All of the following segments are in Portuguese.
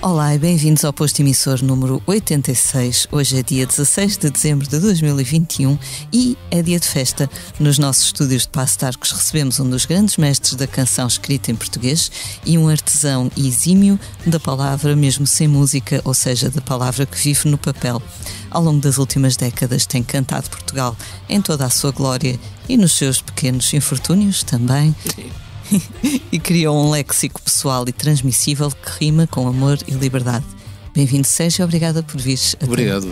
Olá e bem-vindos ao posto emissor número 86. Hoje é dia 16 de dezembro de 2021 e é dia de festa. Nos nossos estúdios de Paço de Arcos recebemos um dos grandes mestres da canção escrita em português e um artesão exímio da palavra mesmo sem música, ou seja, da palavra que vive no papel. Ao longo das últimas décadas tem cantado Portugal em toda a sua glória e nos seus pequenos infortúnios também. E criou um léxico pessoal e transmissível que rima com amor e liberdade. Bem-vindo, Sérgio, obrigada por vires. Obrigado.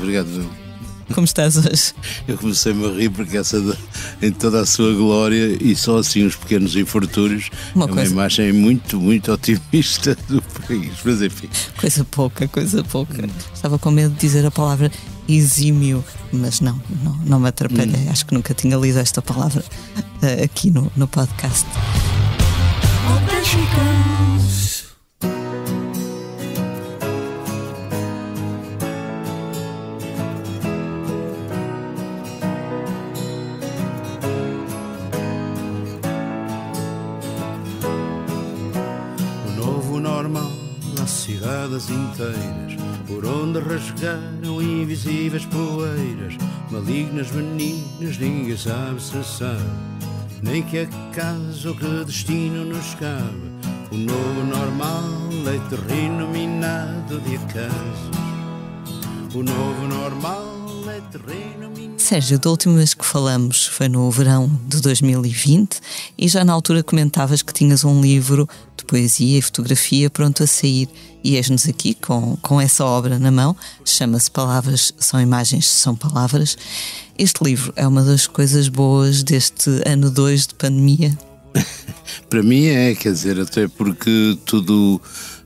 Como estás hoje? Eu comecei-me a rir porque em toda a sua glória e só assim os pequenos infortúnios é uma imagem muito, muito otimista do país, mas enfim. Coisa pouca. Estava com medo de dizer a palavra exímio, mas não me atrapalhei. Acho que nunca tinha lido esta palavra aqui no podcast. O novo normal nas cidades inteiras, por onde rasgaram invisíveis poeiras, malignas meninas, ninguém sabe se sabe. Nem que acaso ou que destino nos cabe. O novo normal é terreno minado de acasos. O novo normal é terreno minado. Sérgio, da última vez que falamos foi no verão de 2020 e já na altura comentavas que tinhas um livro de poesia e fotografia pronto a sair. E és-nos aqui com essa obra na mão. Chama-se Palavras São Imagens, São Palavras. Este livro é uma das coisas boas deste ano 2 de pandemia? Para mim quer dizer, até porque tudo,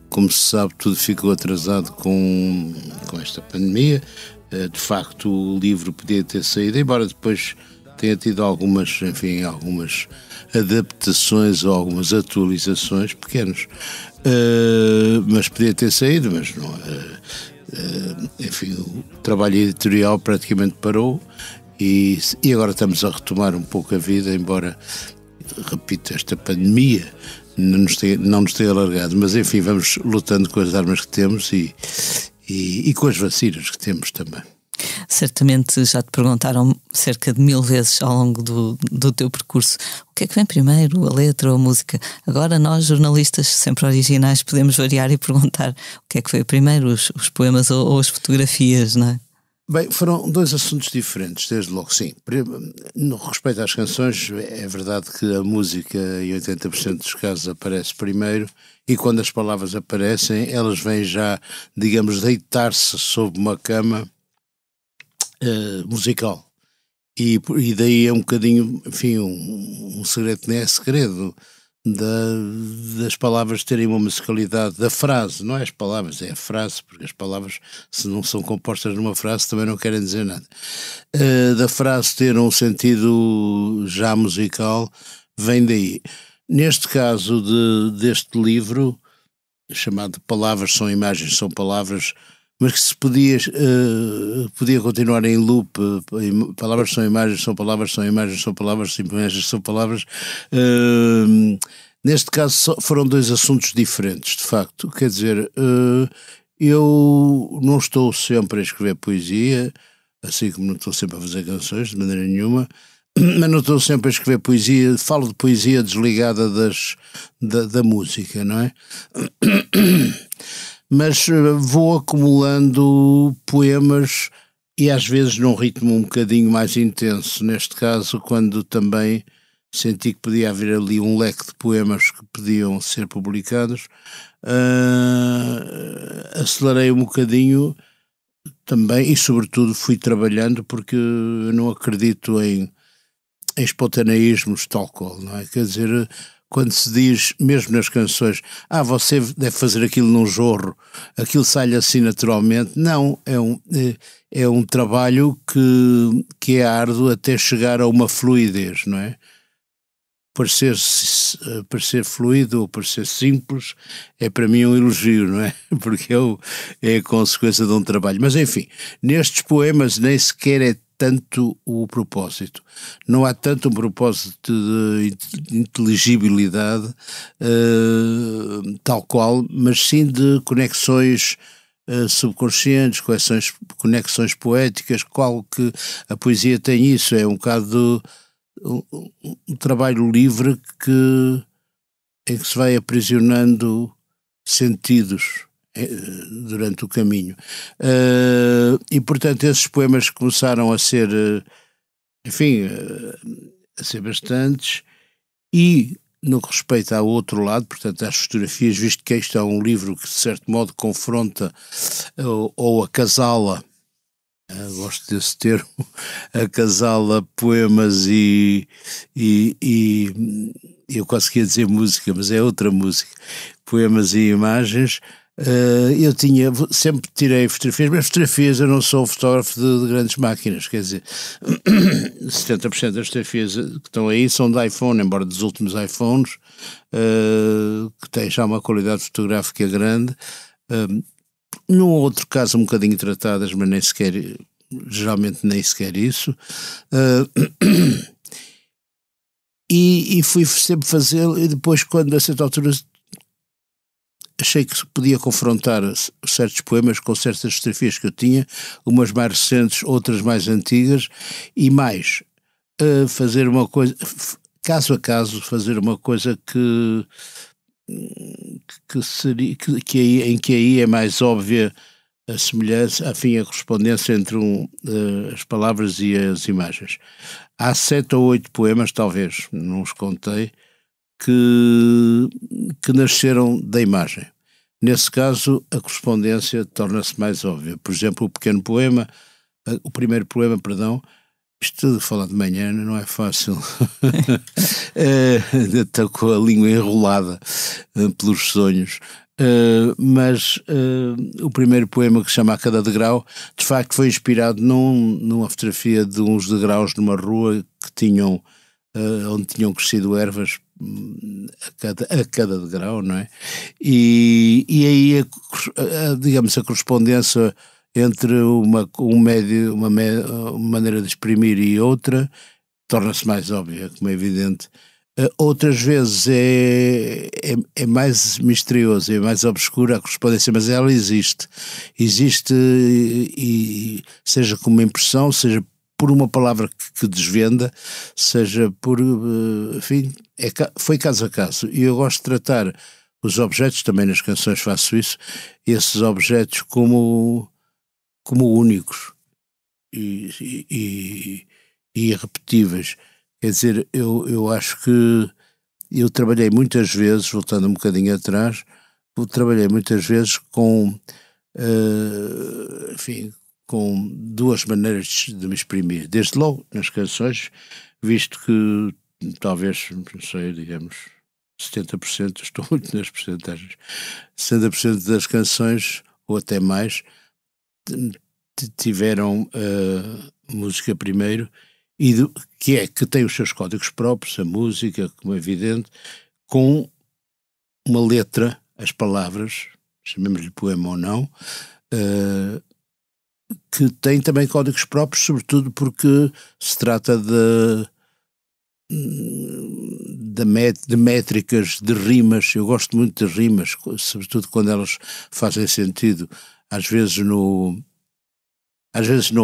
como se sabe, tudo ficou atrasado com esta pandemia. De facto, o livro podia ter saído, embora depois tenha tido algumas adaptações ou algumas atualizações pequenas. Mas podia ter saído, mas não. Enfim, o trabalho editorial praticamente parou e agora estamos a retomar um pouco a vida, embora, repito, esta pandemia não nos tenha alargado, mas enfim, vamos lutando com as armas que temos e com as vacinas que temos também. Certamente já te perguntaram cerca de 1000 vezes ao longo do teu percurso o que é que vem primeiro, a letra ou a música. Agora nós, jornalistas sempre originais, podemos variar e perguntar o que é que veio primeiro, os poemas ou as fotografias, não é? Bem, foram dois assuntos diferentes, desde logo, sim. No respeito às canções, é verdade que a música em 80% dos casos aparece primeiro e quando as palavras aparecem, elas vêm já, digamos, deitar-se sob uma cama musical. E daí é um bocadinho, enfim, um segredo, não é segredo, das palavras terem uma musicalidade, da frase, não é as palavras, é a frase, porque as palavras, se não são compostas numa frase, também não querem dizer nada. Da frase ter um sentido já musical, vem daí. Neste caso deste livro, chamado Palavras São Imagens, São Palavras, mas que se podia continuar em loop, palavras são imagens, são palavras, são imagens, são palavras, imagens, são palavras. Neste caso foram dois assuntos diferentes, de facto. Quer dizer, eu não estou sempre a escrever poesia, assim como não estou sempre a fazer canções, de maneira nenhuma, mas não estou sempre a escrever poesia, falo de poesia desligada da música, não é? Mas vou acumulando poemas e às vezes num ritmo um bocadinho mais intenso. Neste caso, quando também senti que podia haver ali um leque de poemas que podiam ser publicados, acelerei um bocadinho também e sobretudo fui trabalhando porque eu não acredito em espontaneísmos tal qual, não é? Quer dizer, quando se diz, mesmo nas canções, você deve fazer aquilo num jorro, aquilo sai-lhe assim naturalmente. Não, é um trabalho que é árduo até chegar a uma fluidez, não é? parecer fluido ou parecer simples é para mim um elogio, não é? Porque é a consequência de um trabalho. Mas enfim, nestes poemas nem sequer é tanto o propósito. Não há tanto um propósito de inteligibilidade tal qual, mas sim de conexões subconscientes, conexões poéticas, qual que a poesia tem isso, é um bocado um trabalho livre em que se vai aprisionando sentidos durante o caminho. E portanto esses poemas começaram a ser, enfim, a ser bastantes, e no que respeita ao outro lado, portanto às fotografias, visto que este é um livro que de certo modo confronta ou acasala, gosto desse termo, acasala poemas e eu quase queria dizer música, mas é outra música, poemas e imagens. Eu sempre tirei fotografias, mas fotografias, eu não sou um fotógrafo de grandes máquinas, quer dizer, 70% das fotografias que estão aí são de iPhone, embora dos últimos iPhones, que têm já uma qualidade fotográfica grande. Num outro caso um bocadinho tratadas, mas nem sequer, geralmente nem sequer isso. E fui sempre fazê-lo, e depois, quando a certa altura achei que podia confrontar certos poemas com certas fotografias que eu tinha, umas mais recentes, outras mais antigas, e mais fazer uma coisa, caso a caso, fazer uma coisa em que aí é mais óbvia a semelhança, afim, a correspondência entre as palavras e as imagens. Há 7 ou 8 poemas, talvez, não os contei, que nasceram da imagem. Nesse caso, a correspondência torna-se mais óbvia. Por exemplo, o primeiro poema, perdão, isto de falar de manhã não é fácil. Estou com a língua enrolada pelos sonhos. Mas o primeiro poema, que se chama A Cada Degrau, de facto foi inspirado numa fotografia de uns degraus numa rua que tinham, onde tinham crescido ervas a cada degrau, não é? E aí, digamos, a correspondência entre uma maneira de exprimir e outra torna-se mais óbvia, como é evidente. Outras vezes é mais misterioso, é mais obscura a correspondência, mas ela existe, e seja como impressão, seja por uma palavra que desvenda, seja por, enfim, foi caso a caso. E eu gosto de tratar os objetos, também nas canções faço isso, esses objetos como únicos e irrepetíveis. Quer dizer, eu acho que eu trabalhei muitas vezes, voltando um bocadinho atrás, trabalhei muitas vezes enfim, com duas maneiras de me exprimir. Desde logo nas canções, visto que talvez, não sei, digamos, 70%, estou muito nas percentagens, 60% das canções, ou até mais, tiveram música primeiro, que tem os seus códigos próprios, a música, como é evidente, com uma letra, as palavras, chamemos-lhe poema ou não, que tem também códigos próprios, sobretudo porque se trata de métricas, de rimas. Eu gosto muito de rimas, sobretudo quando elas fazem sentido. Às vezes no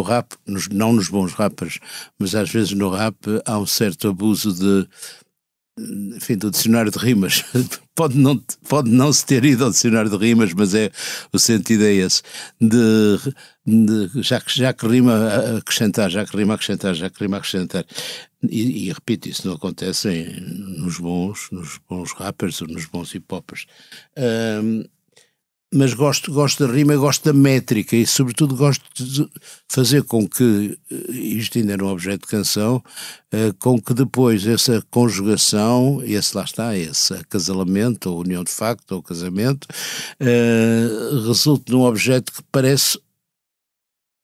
rap, não nos bons rappers, mas às vezes no rap há um certo abuso enfim, do dicionário de rimas. Pode não se ter ido ao dicionário de rimas, mas o sentido é esse, já que rima acrescentar, já que rima acrescentar. E repito, isso não acontece nos bons rappers ou nos bons hip-hoppers. Mas gosto da rima, gosto da métrica e sobretudo gosto de fazer com que, isto ainda era um objeto de canção, com que depois essa conjugação, esse acasalamento, ou união de facto, ou casamento, resulte num objeto que parece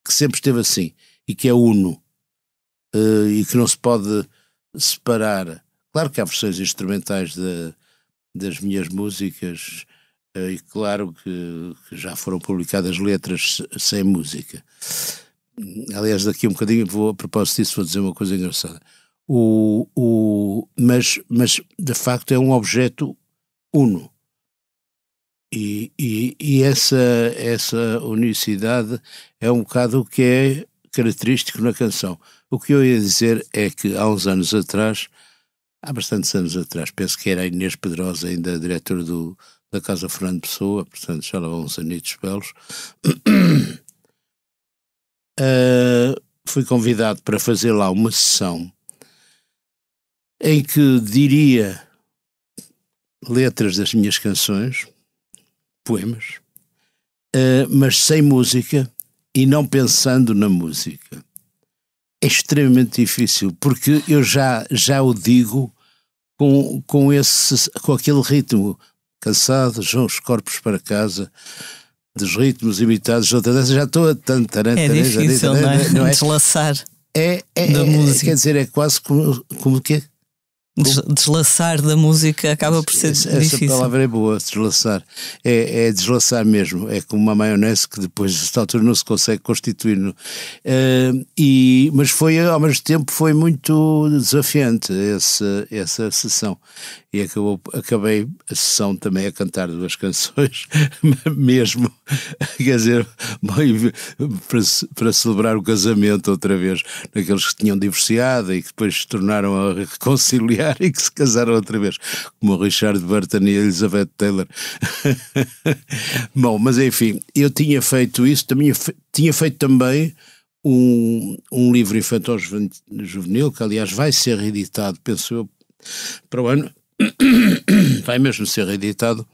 que sempre esteve assim, e que é uno, e que não se pode separar. Claro que há versões instrumentais das minhas músicas, e claro que já foram publicadas letras sem música. Aliás, daqui a um bocadinho, a propósito disso, vou dizer uma coisa engraçada. Mas de facto é um objeto uno. E essa unicidade é um bocado o que é característico na canção. O que eu ia dizer é que há bastantes anos atrás, penso que era a Inês Pedrosa, ainda diretora da Casa Fernando Pessoa, portanto já lá vão uns anitos belos, fui convidado para fazer lá uma sessão em que diria letras das minhas canções, poemas, mas sem música e não pensando na música. É extremamente difícil, porque eu já o digo com aquele ritmo cansado, os corpos para casa, dos ritmos imitados, já estou a é difícil, não é? Deslaçar da música. Quer dizer, é quase como o quê? Deslaçar da música acaba por ser difícil. Essa palavra é boa, deslaçar. É deslaçar mesmo. É como uma maionese que depois, a esta altura, não se consegue constituir. Mas ao mesmo tempo, foi muito desafiante essa sessão. E acabei a sessão também a cantar 2 canções, mesmo, quer dizer, para celebrar o casamento outra vez, naqueles que tinham divorciado e que depois se tornaram a reconciliar e que se casaram outra vez, como o Richard Burton e a Elizabeth Taylor. Bom, mas enfim, eu tinha feito isso, tinha feito também um livro infantil-juvenil, que aliás vai ser reeditado, penso eu, para o ano, vai mesmo ser reeditado,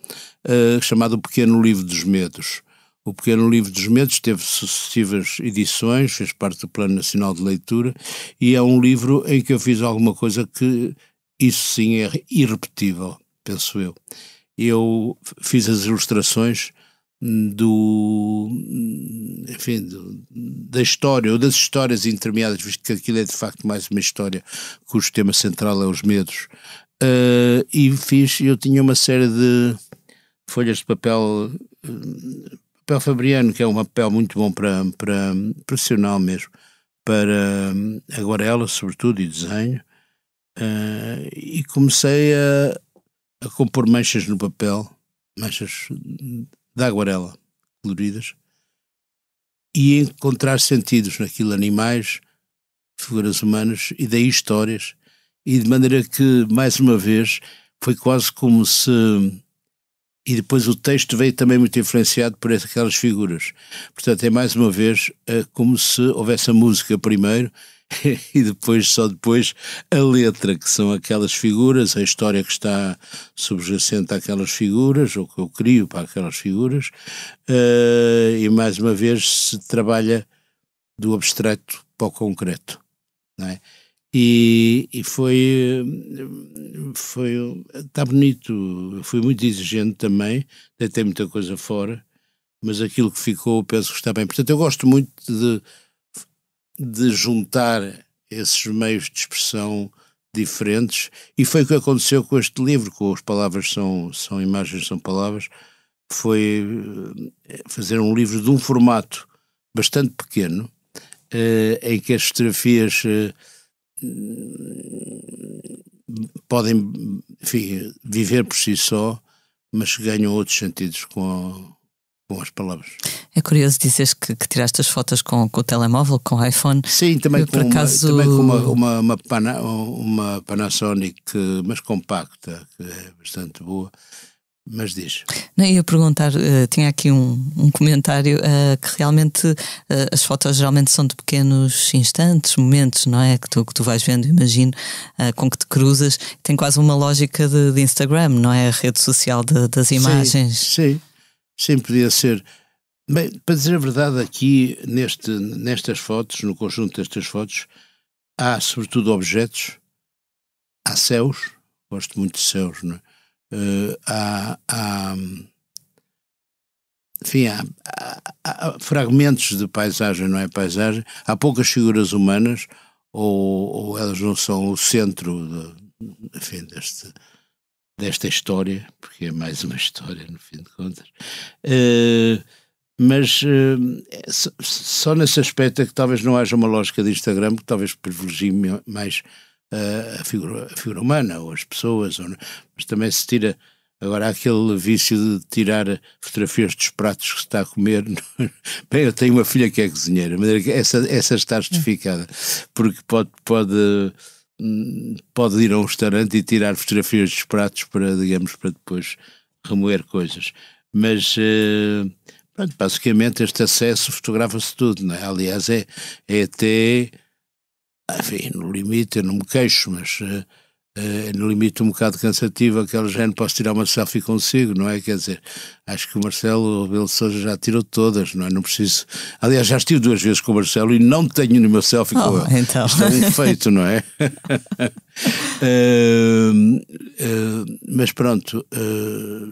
chamado O Pequeno Livro dos Medos. O Pequeno Livro dos Medos teve sucessivas edições, fez parte do Plano Nacional de Leitura, e é um livro em que eu fiz alguma coisa que, isso sim, é irrepetível, penso eu. Eu fiz as ilustrações da história, ou das histórias intermeadas, visto que aquilo é de facto mais uma história cujo tema central é os medos. Eu tinha uma série de folhas de papel fabriano, que é um papel muito bom para profissional mesmo, para aguarela sobretudo e desenho, e comecei a compor manchas no papel, manchas de aguarela coloridas, e encontrar sentidos naquilo, animais, figuras humanas, e daí histórias. E de maneira que, mais uma vez, foi quase como se... E depois o texto veio também muito influenciado por aquelas figuras. Portanto, é mais uma vez como se houvesse a música primeiro e só depois a letra, que são aquelas figuras, a história que está subjacente àquelas figuras, ou que eu crio para aquelas figuras, e mais uma vez se trabalha do abstrato para o concreto, não é? E está bonito. Fui muito exigente também, deitei muita coisa fora, mas aquilo que ficou penso que está bem. Portanto, eu gosto muito de juntar esses meios de expressão diferentes, e foi o que aconteceu com este livro, com as palavras são imagens, são palavras. Foi fazer um livro de um formato bastante pequeno, em que as fotografias podem, enfim, viver por si só, mas ganham outros sentidos com as palavras. É curioso dizeres que tiraste as fotos com o telemóvel, com o iPhone. Sim, também com uma Panasonic, mas compacta, que é bastante boa. Mas diz. Não, ia perguntar, tinha aqui um comentário, que realmente as fotos geralmente são de pequenos instantes, momentos, não é? Que tu vais vendo, imagino, com que te cruzas. Tem quase uma lógica de Instagram, não é? A rede social das imagens. Sim, podia ser. Bem, para dizer a verdade, aqui nestas fotos, no conjunto destas fotos, há sobretudo objetos, há céus, gosto muito de céus, não é? Enfim, há fragmentos de paisagem, não é paisagem, há poucas figuras humanas, ou elas não são o centro enfim, desta história, porque é mais uma história, no fim de contas. Mas só nesse aspecto é que talvez não haja uma lógica de Instagram que talvez privilegie mais a figura humana ou as pessoas, mas também se tira. Agora há aquele vício de tirar fotografias dos pratos que se está a comer. Bem, eu tenho uma filha que é cozinheira, mas essa está justificada, porque pode ir a um restaurante e tirar fotografias dos pratos para, digamos, para depois remoer coisas. Mas pronto, basicamente este acesso fotografa-se tudo, não é? Aliás, é até, enfim, no limite, eu não me queixo, mas no limite um bocado cansativo, aquele género, posso tirar uma selfie consigo, não é? Quer dizer, acho que o Marcelo Rebelo de Sousa já tirou todas, não é? Não preciso. Aliás, já estive 2 vezes com o Marcelo e não tenho nenhuma selfie com ele. Então. Isto é um feito, não é? Mas pronto,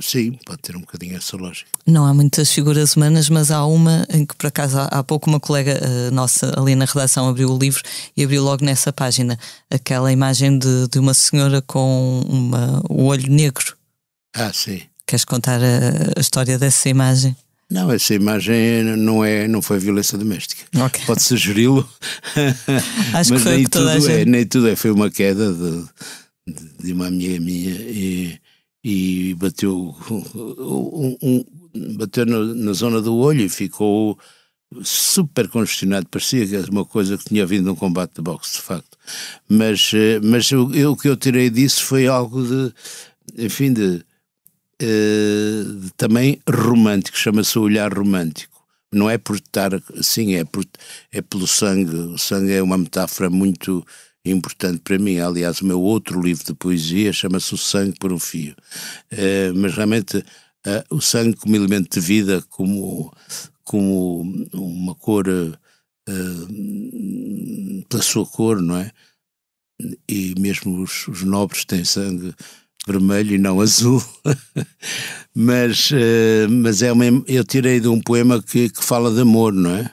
sim, pode ter um bocadinho essa lógica. Não há muitas figuras humanas, mas há uma em que, por acaso, há pouco uma colega nossa ali na redação abriu o livro e abriu logo nessa página aquela imagem de uma senhora com o olho negro. Sim. Queres contar a história dessa imagem? Não, essa imagem não foi violência doméstica. Okay. Pode sugeri-lo. Acho mas que foi nem tudo é. Foi uma queda de uma amiga minha e bateu na zona do olho e ficou super congestionado. Parecia que era uma coisa que tinha vindo de um combate de boxe, de facto. Mas o que eu tirei disso foi algo enfim, também romântico, chama-se o olhar romântico. Não é por estar assim, é pelo sangue. O sangue é uma metáfora muito importante para mim. Aliás, o meu outro livro de poesia chama-se O Sangue por um Fio. Mas realmente o sangue como elemento de vida, como uma cor, pela sua cor, não é? E mesmo os nobres têm sangue vermelho e não azul. mas eu tirei de um poema que fala de amor, não é?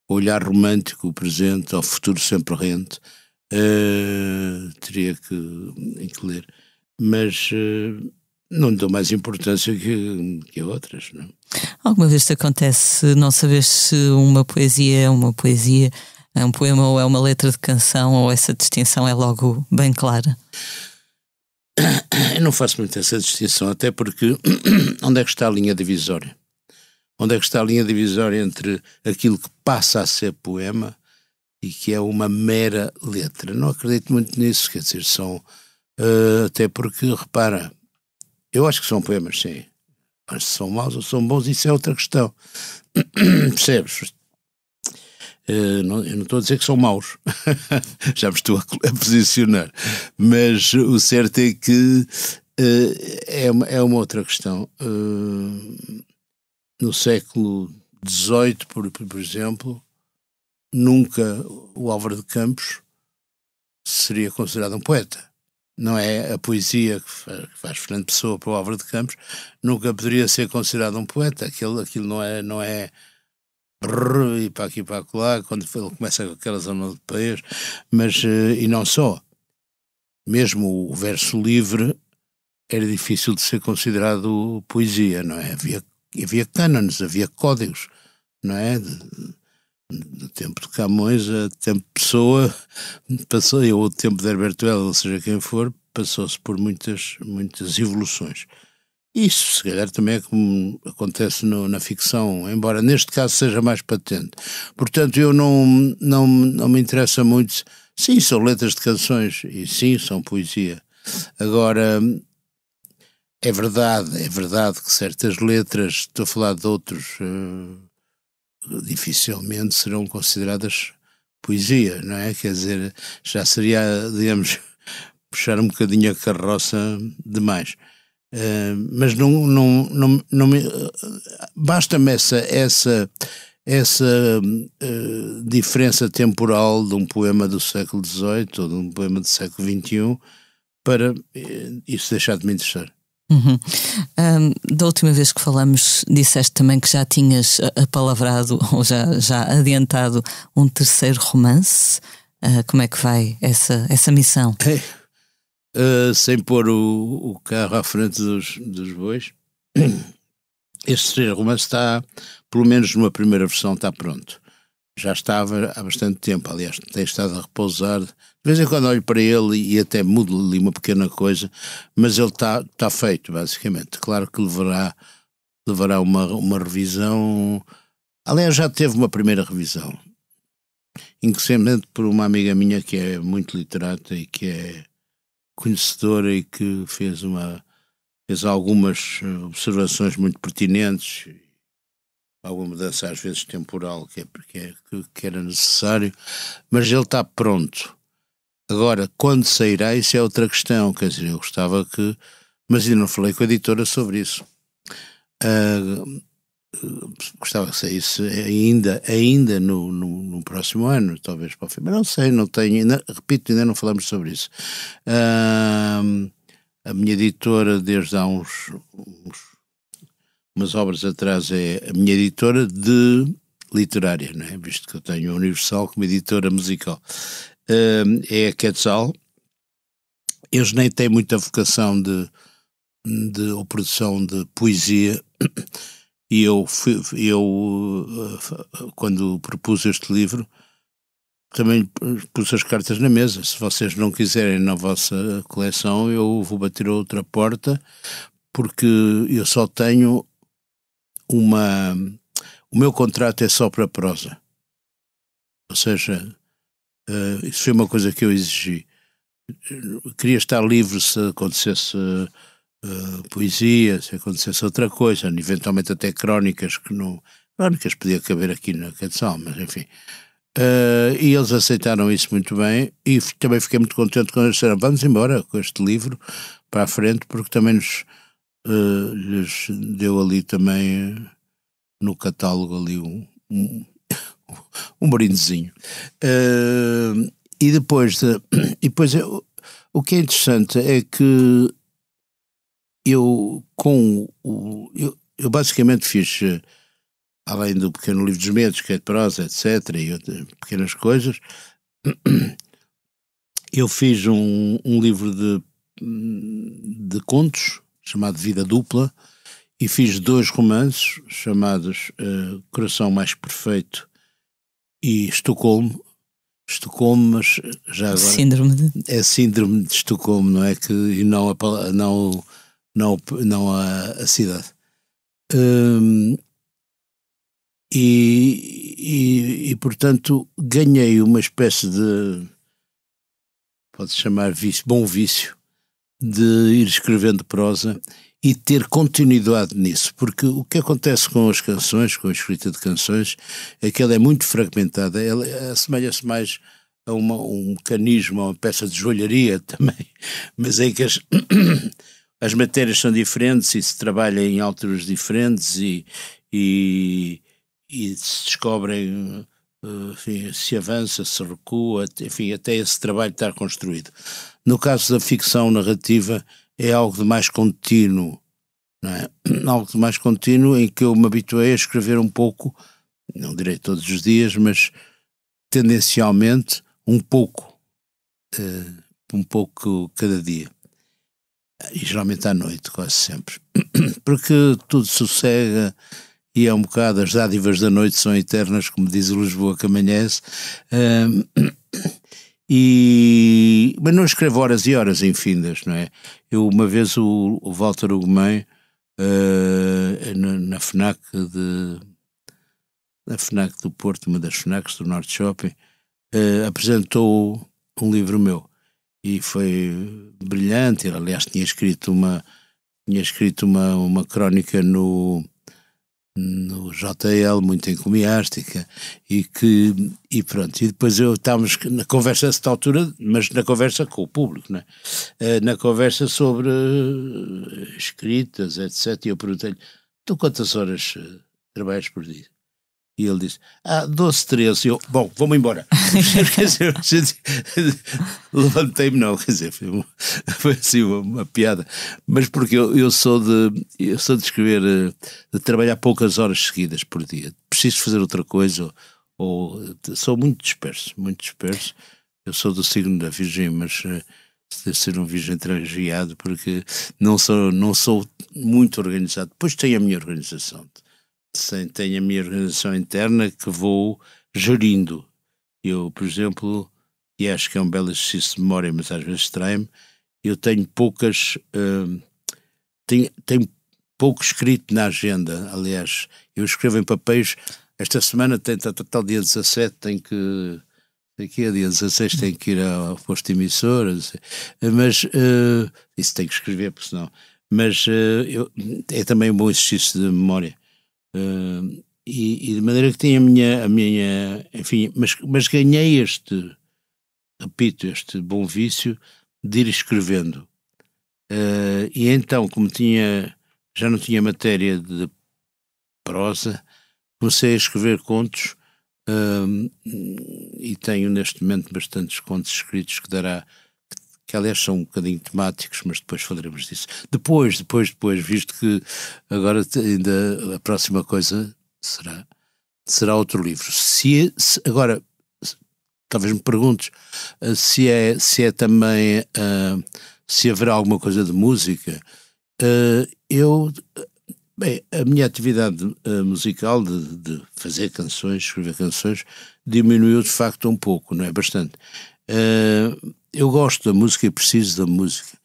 O olhar romântico, o presente, ao futuro sempre rente. Teria que ler, mas não dou mais importância que a outras, não é? Alguma vez te acontece não saber se uma poesia é uma poesia, é um poema ou é uma letra de canção, ou essa distinção é logo bem clara? Eu não faço muito essa distinção, até porque onde é que está a linha divisória? Onde é que está a linha divisória entre aquilo que passa a ser poema e que é uma mera letra? Não acredito muito nisso, quer dizer, até porque, repara, eu acho que são poemas, sim. Mas se são maus ou são bons, isso é outra questão. Percebes? Eu não estou a dizer que são maus, já me estou a posicionar, mas o certo é que é uma outra questão. No século XVIII, por exemplo, nunca o Álvaro de Campos seria considerado um poeta. Não é a poesia que faz Fernando Pessoa para o Álvaro de Campos, nunca poderia ser considerado um poeta. Aquilo não é e para aqui e para lá, quando ele começa com aquela zona de peias, mas e não só. Mesmo o verso livre era difícil de ser considerado poesia, não é? Havia cânones, havia códigos, não é? Do tempo de Camões a tempo de Pessoa, ou o tempo de Herberto Helder, ou seja quem for, passou-se por muitas evoluções. Isso, se calhar, também é como acontece na ficção, embora neste caso seja mais patente. Portanto, eu não me interessa muito. Sim, são letras de canções, e sim, são poesia. Agora, é verdade que certas letras, estou a falar de outros, dificilmente serão consideradas poesia, não é? Quer dizer, já seria, digamos, puxar um bocadinho a carroça demais. Mas não me basta-me essa diferença temporal de um poema do século XVIII ou de um poema do século XXI para isso deixar de me interessar. Uhum. Da última vez que falamos, disseste também que já tinhas apalavrado ou já adiantado um terceiro romance. Como é que vai essa missão? sem pôr o carro à frente dos bois. Este terceiro romance está, pelo menos numa primeira versão, está pronto. Já estava há bastante tempo, aliás, tem estado a repousar. De vez em quando olho para ele e até mudo ali uma pequena coisa, mas ele está feito, basicamente. Claro que levará uma revisão. Aliás, já teve uma primeira revisão, inclusivamente por uma amiga minha que é muito literata e que é conhecedora e que fez algumas observações muito pertinentes, alguma mudança às vezes temporal que era necessário, mas ele está pronto. Agora, quando sairá, isso é outra questão, quer dizer, eu gostava que... Mas ainda não falei com a editora sobre isso. Gostava que saísse ainda no próximo ano, talvez para o fim, mas não sei, não tenho, repito, ainda não falamos sobre isso. A minha editora, desde há umas obras atrás, é a minha editora literária, não é? Visto que eu tenho a Universal como editora musical. É a Quetzal. Eles nem têm muita vocação ou produção de poesia, e eu quando propus este livro, também pus as cartas na mesa. Se vocês não quiserem na vossa coleção, eu vou bater a outra porta, porque eu só tenho o meu contrato é só para prosa. Ou seja, isso foi uma coisa que eu exigi. Eu queria estar livre se acontecesse poesia, se acontecesse outra coisa, eventualmente até crónicas, crónicas podia caber aqui na Quetzal, mas enfim. E eles aceitaram isso muito bem, e também fiquei muito contente quando eles disseram: vamos embora com este livro para a frente, porque também lhes deu ali também no catálogo ali um brindezinho. E depois o que é interessante é que eu basicamente fiz, além do Pequeno Livro dos Medos, que é de prosa, etc., e outras pequenas coisas, eu fiz um livro de contos, chamado Vida Dupla, e fiz 2 romances, chamados Coração Mais Perfeito e Estocolmo, mas já agora... Síndrome de Estocolmo, não é? E não a cidade. E portanto ganhei uma espécie de, pode-se chamar bom vício, de ir escrevendo prosa e ter continuidade nisso, porque o que acontece com as canções, com a escrita de canções, é que ela é muito fragmentada, ela assemelha-se mais a um mecanismo, a uma peça de joalharia também, mas é que as matérias são diferentes e se trabalha em alturas diferentes e se descobrem, enfim, se avança, se recua, enfim, até esse trabalho estar construído. No caso da ficção narrativa é algo de mais contínuo, não é? Algo de mais contínuo em que eu me habituei a escrever um pouco, não direi todos os dias, mas tendencialmente um pouco cada dia. E geralmente à noite, quase sempre. Porque tudo sossega e é um bocado, as dádivas da noite são eternas, como diz o Lisboa que amanhece. Mas não escrevo horas e horas infindas, não é? Eu uma vez o Walter Ugumem, na FNAC do Porto, uma das FNACs do Norte Shopping, apresentou um livro meu e foi brilhante. Ele, aliás, tinha escrito uma crónica no JL, muito encomiástica, e pronto, e depois estávamos na conversa a esta altura, mas na conversa com o público, né? Na conversa sobre escritas, etc., e eu perguntei-lhe: tu quantas horas trabalhas por dia? E ele disse: 12, 13. Eu, bom, vou-me embora. Quer dizer, levantei-me, não, quer dizer, foi assim uma piada, mas porque eu sou de escrever, de trabalhar poucas horas seguidas por dia. Preciso fazer outra coisa, ou sou muito disperso. Eu sou do signo da Virgem, mas Deve ser um virgem transviado, porque não sou muito organizado. Depois tenho a minha organização. Tenho a minha organização interna que vou gerindo. Eu, por exemplo, e acho que é um belo exercício de memória, mas às vezes trai-me, eu tenho tenho pouco escrito na agenda. Aliás, eu escrevo em papéis. Esta semana tal dia 17 daqui a dia 16 tenho que ir ao posto emissor, mas isso tenho que escrever, porque senão. Mas é também um bom exercício de memória. E de maneira que tenho a minha enfim, mas ganhei este bom vício de ir escrevendo. E então, como já não tinha matéria de prosa, comecei a escrever contos, e tenho neste momento bastantes contos escritos que aliás são um bocadinho temáticos, mas depois falaremos disso. Depois, visto que agora ainda a próxima coisa será outro livro. Agora, talvez me perguntes se é também, se haverá alguma coisa de música. Bem, a minha atividade musical de fazer canções, escrever canções, diminuiu de facto um pouco, não é? Bastante. Eu gosto da música e preciso da música.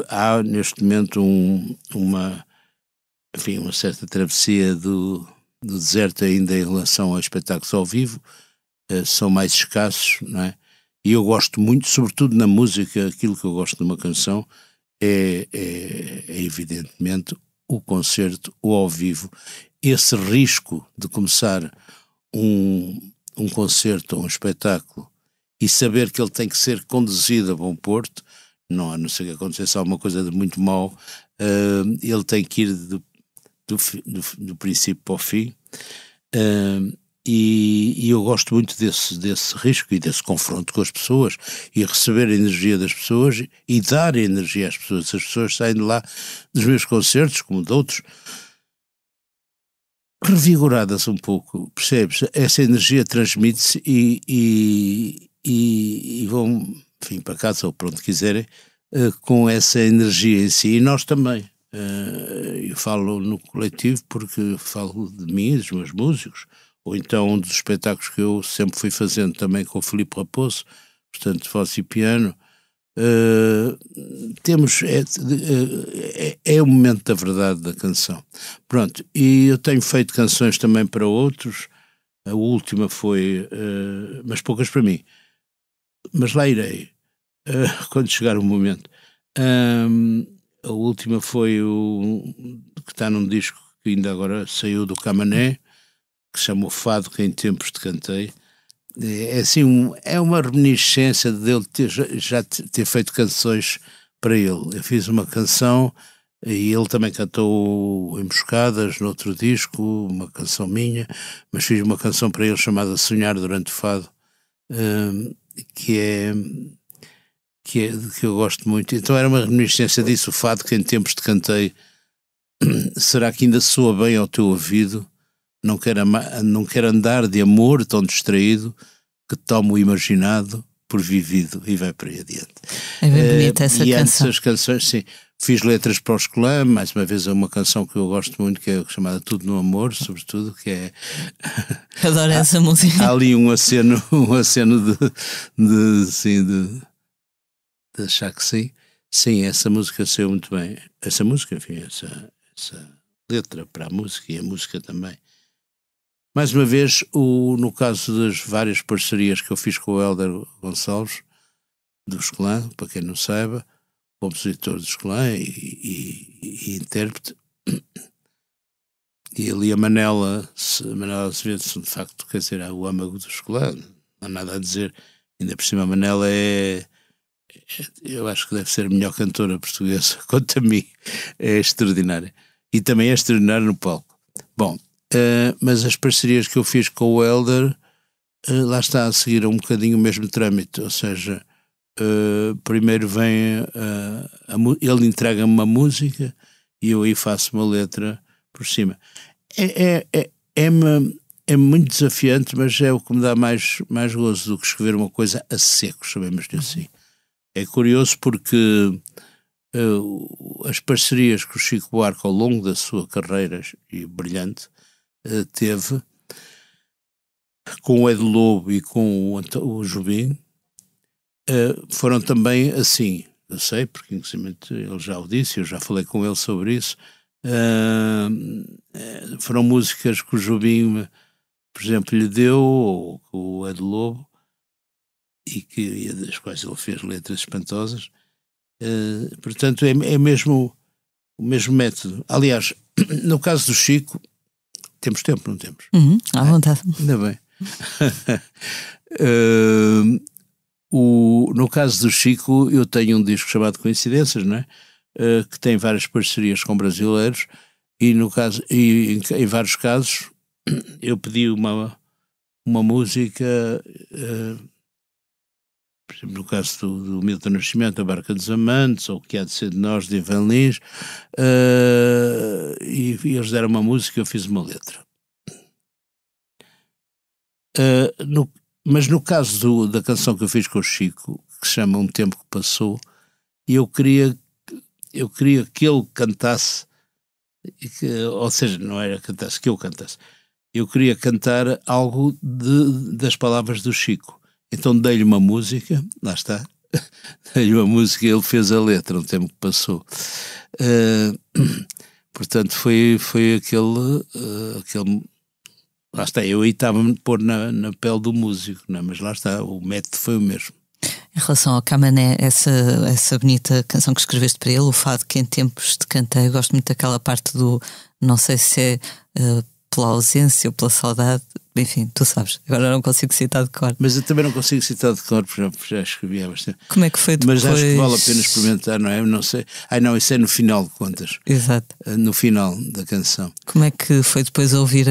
Há neste momento uma certa travessia do deserto ainda em relação a espetáculos ao vivo. São mais escassos, não é? E eu gosto muito, sobretudo na música, aquilo que eu gosto de uma canção é evidentemente o concerto, o ao vivo. Esse risco de começar um concerto ou um espetáculo e saber que ele tem que ser conduzido a bom porto, a não ser que acontecesse alguma coisa de muito mau, ele tem que ir do princípio para o fim. E eu gosto muito desse risco e desse confronto com as pessoas e receber a energia das pessoas e dar energia às pessoas. As pessoas saem de lá dos meus concertos, como de outros, revigoradas um pouco, percebes? Essa energia transmite-se e vão, enfim, para casa ou para onde quiserem, com essa energia em si. E nós também. Eu falo no coletivo porque falo de mim, dos meus músicos, ou então um dos espetáculos que eu sempre fui fazendo também com o Filipe Raposo, portanto, voz e piano. É o momento da verdade da canção. Pronto, e eu tenho feito canções também para outros. A última foi, mas poucas para mim, mas lá irei, quando chegar o momento. A última foi que está num disco que ainda agora saiu do Camané, que se chama O Fado que em tempos te cantei. É assim, é uma reminiscência dele já ter feito canções para ele. Eu fiz uma canção e ele também cantou Emboscadas no outro disco, uma canção minha, mas fiz uma canção para ele chamada Sonhar Durante o Fado, que eu gosto muito. Então era uma reminiscência disso, o fado que em tempos te cantei. Será que ainda soa bem ao teu ouvido? Não quero andar de amor tão distraído que tomo o imaginado por vivido, e vai para aí adiante. É bem bonita essa e canção. Essas canções, sim. Fiz letras para os Clã, mais uma vez é uma canção que eu gosto muito, que é chamada Tudo no Amor, sobretudo, que é... Adoro essa música. Há ali um aceno de achar que sim. Sim, essa música saiu muito bem. Essa música, enfim, essa letra para a música e a música também. Mais uma vez, no caso das várias parcerias que eu fiz com o Hélder Gonçalves, dos Clã, para quem não saiba, compositor dos Clã e intérprete, e ali a Manela Azevedo, de facto, quer dizer, o âmago dos Clã, não há nada a dizer. Ainda por cima, a Manela eu acho que deve ser a melhor cantora portuguesa, quanto a mim, é extraordinária. E também é extraordinária no palco. Bom, mas as parcerias que eu fiz com o Hélder, lá está a seguir um bocadinho o mesmo trâmite, ou seja, primeiro vem, ele entrega-me uma música e eu aí faço uma letra por cima. É muito desafiante, mas é o que me dá mais gozo do que escrever uma coisa a seco, chamemos-lhe assim. É curioso porque as parcerias que o Chico Buarque ao longo da sua carreira e brilhante teve com o Ed Lobo e com o Jobim foram também assim. Eu sei, porque inclusive ele já o disse, eu já falei com ele sobre isso. Foram músicas que o Jobim, por exemplo, lhe deu, ou o Ed Lobo, e das quais ele fez letras espantosas. Portanto, é mesmo o mesmo método. Aliás, no caso do Chico, temos tempo, não temos? À vontade. Ainda bem. No caso do Chico, eu tenho um disco chamado Coincidências, não é? Que tem várias parcerias com brasileiros, e em vários casos eu pedi uma música, por exemplo, no caso do Milton Nascimento, A Barca dos Amantes, ou O Que Há de Ser de Nós, de Ivan Lins, e eles deram uma música, eu fiz uma letra. Mas no caso da canção que eu fiz com o Chico, que se chama Um Tempo que Passou, eu queria que ele cantasse, ou seja, não era cantasse, que eu cantasse. Eu queria cantar algo das palavras do Chico. Então dei-lhe uma música, lá está, dei-lhe uma música e ele fez a letra, Um Tempo que Passou. Portanto, foi aquele. Lá está, eu aí estava-me a pôr na pele do músico, não é? Mas lá está, o método foi o mesmo. Em relação ao Camané, essa bonita canção que escreveste para ele, o fado que em tempos te cantei, eu gosto muito daquela parte do, não sei se é pela ausência ou pela saudade, enfim, tu sabes, agora não consigo citar de cor. Mas eu também não consigo citar de cor, porque já escrevi há bastante. Como é que foi depois? Mas acho que vale a pena experimentar, não é? Eu não sei. Não, isso é no final de contas. Exato. No final da canção. Como é que foi depois ouvir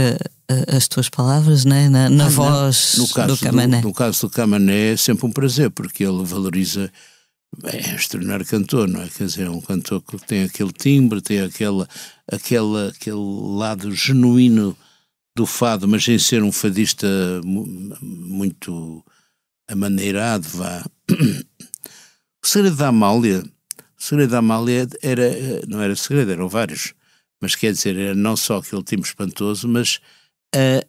as tuas palavras, né? na voz do Camané? No caso do Camané é sempre um prazer, porque ele valoriza, é um extraordinário cantor, não é? Quer dizer, é um cantor que tem aquele timbre, tem aquele lado genuíno do fado, mas sem ser um fadista muito amaneirado, vá. O Segredo da Amália não era segredo, eram vários, mas quer dizer, era não só aquele timbre espantoso, mas a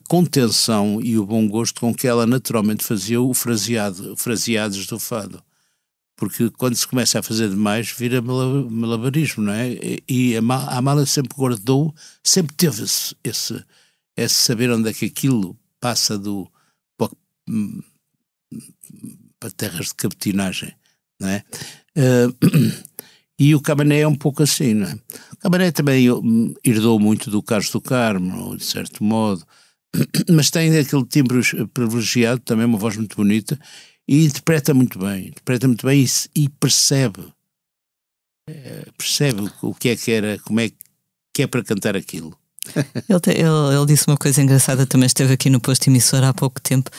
contenção e o bom gosto com que ela naturalmente fazia o fraseados do fado. Porque quando se começa a fazer demais, vira malabarismo, não é? E a Amália sempre guardou, sempre teve esse saber onde é que aquilo passa para terras de capetinagem, não é? E o Camané é um pouco assim, não é? O Camané também herdou muito do Carlos do Carmo, de certo modo, mas tem aquele timbre privilegiado, também uma voz muito bonita, e interpreta muito bem e percebe o que é que era, como é que é para cantar aquilo. Ele disse uma coisa engraçada, também esteve aqui no posto emissor há pouco tempo,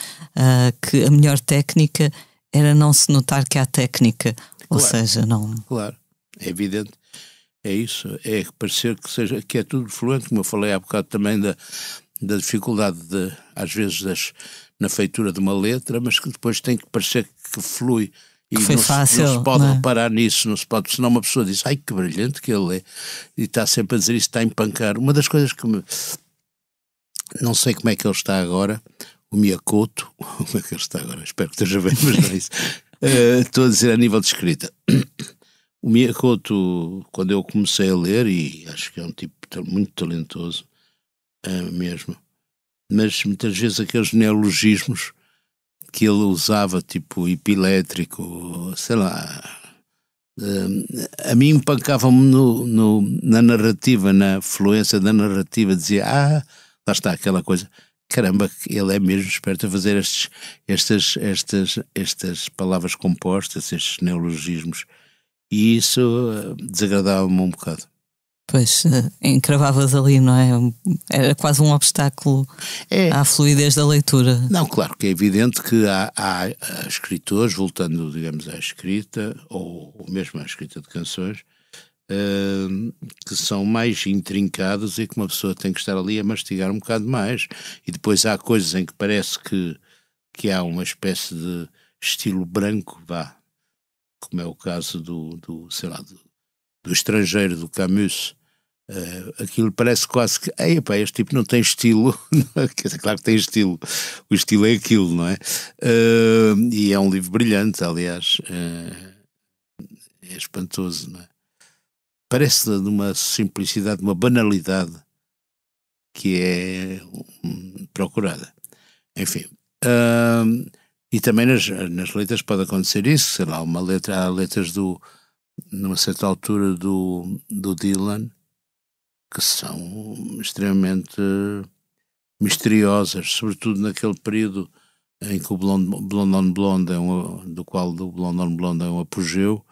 que a melhor técnica era não se notar que há técnica, ou seja, não... Claro, é evidente, é isso, é parecer que é tudo fluente, como eu falei há bocado também da dificuldade às vezes na feitura de uma letra, mas que depois tem que parecer que flui. E foi fácil, não se pode reparar nisso, não se pode, senão uma pessoa diz, ai que brilhante que ele é, e está sempre a dizer isso, está a empancar. Uma das coisas que não sei como é que ele está agora, o Miyakoto, como é que ele está agora? Espero que esteja bem, mas não é isso. Estou a dizer a nível de escrita. O Miyakoto, quando eu comecei a ler, e acho que é um tipo muito talentoso, mesmo, mas muitas vezes aqueles neologismos que ele usava, tipo epilétrico, sei lá, a mim empancavam-me na narrativa, na fluência da narrativa, dizia, lá está aquela coisa, caramba, ele é mesmo esperto a fazer estas palavras compostas, estes neologismos, e isso desagradava-me um bocado. Pois, encravavas ali, não é? Era quase um obstáculo à fluidez da leitura. Não, claro que é evidente que há escritores, voltando, digamos, à escrita, ou mesmo à escrita de canções, que são mais intrincados e que uma pessoa tem que estar ali a mastigar um bocado mais. E depois há coisas em que parece que há uma espécie de estilo branco, como é o caso sei lá, do Estrangeiro, do Camus. Aquilo parece quase que este tipo não tem estilo. Quer dizer, claro que tem estilo, o estilo é aquilo, não é? E é um livro brilhante, aliás, é espantoso, não é? Parece de uma simplicidade, de uma banalidade que é procurada. Enfim, e também nas letras pode acontecer isso, sei lá, há letras numa certa altura do Dylan, que são extremamente misteriosas, sobretudo naquele período em que o Blonde on Blonde do Blonde on Blonde é um apogeu,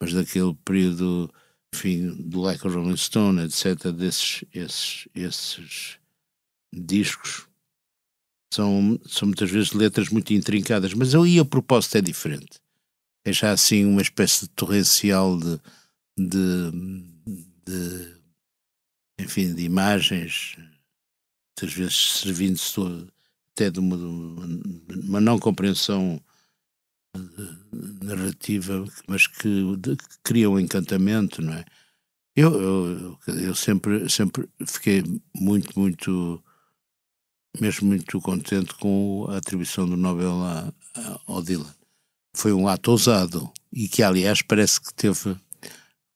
mas daquele período, enfim, do Like a Rolling Stone, etc., esses discos são muitas vezes letras muito intrincadas, mas aí a propósito é diferente. É já assim uma espécie de torrencial enfim, de imagens, muitas vezes servindo-se até de uma não compreensão narrativa, mas que cria um encantamento, não é? Eu sempre fiquei muito, mesmo muito contente com a atribuição do Nobel ao Dylan. Foi um ato ousado e que, aliás, parece que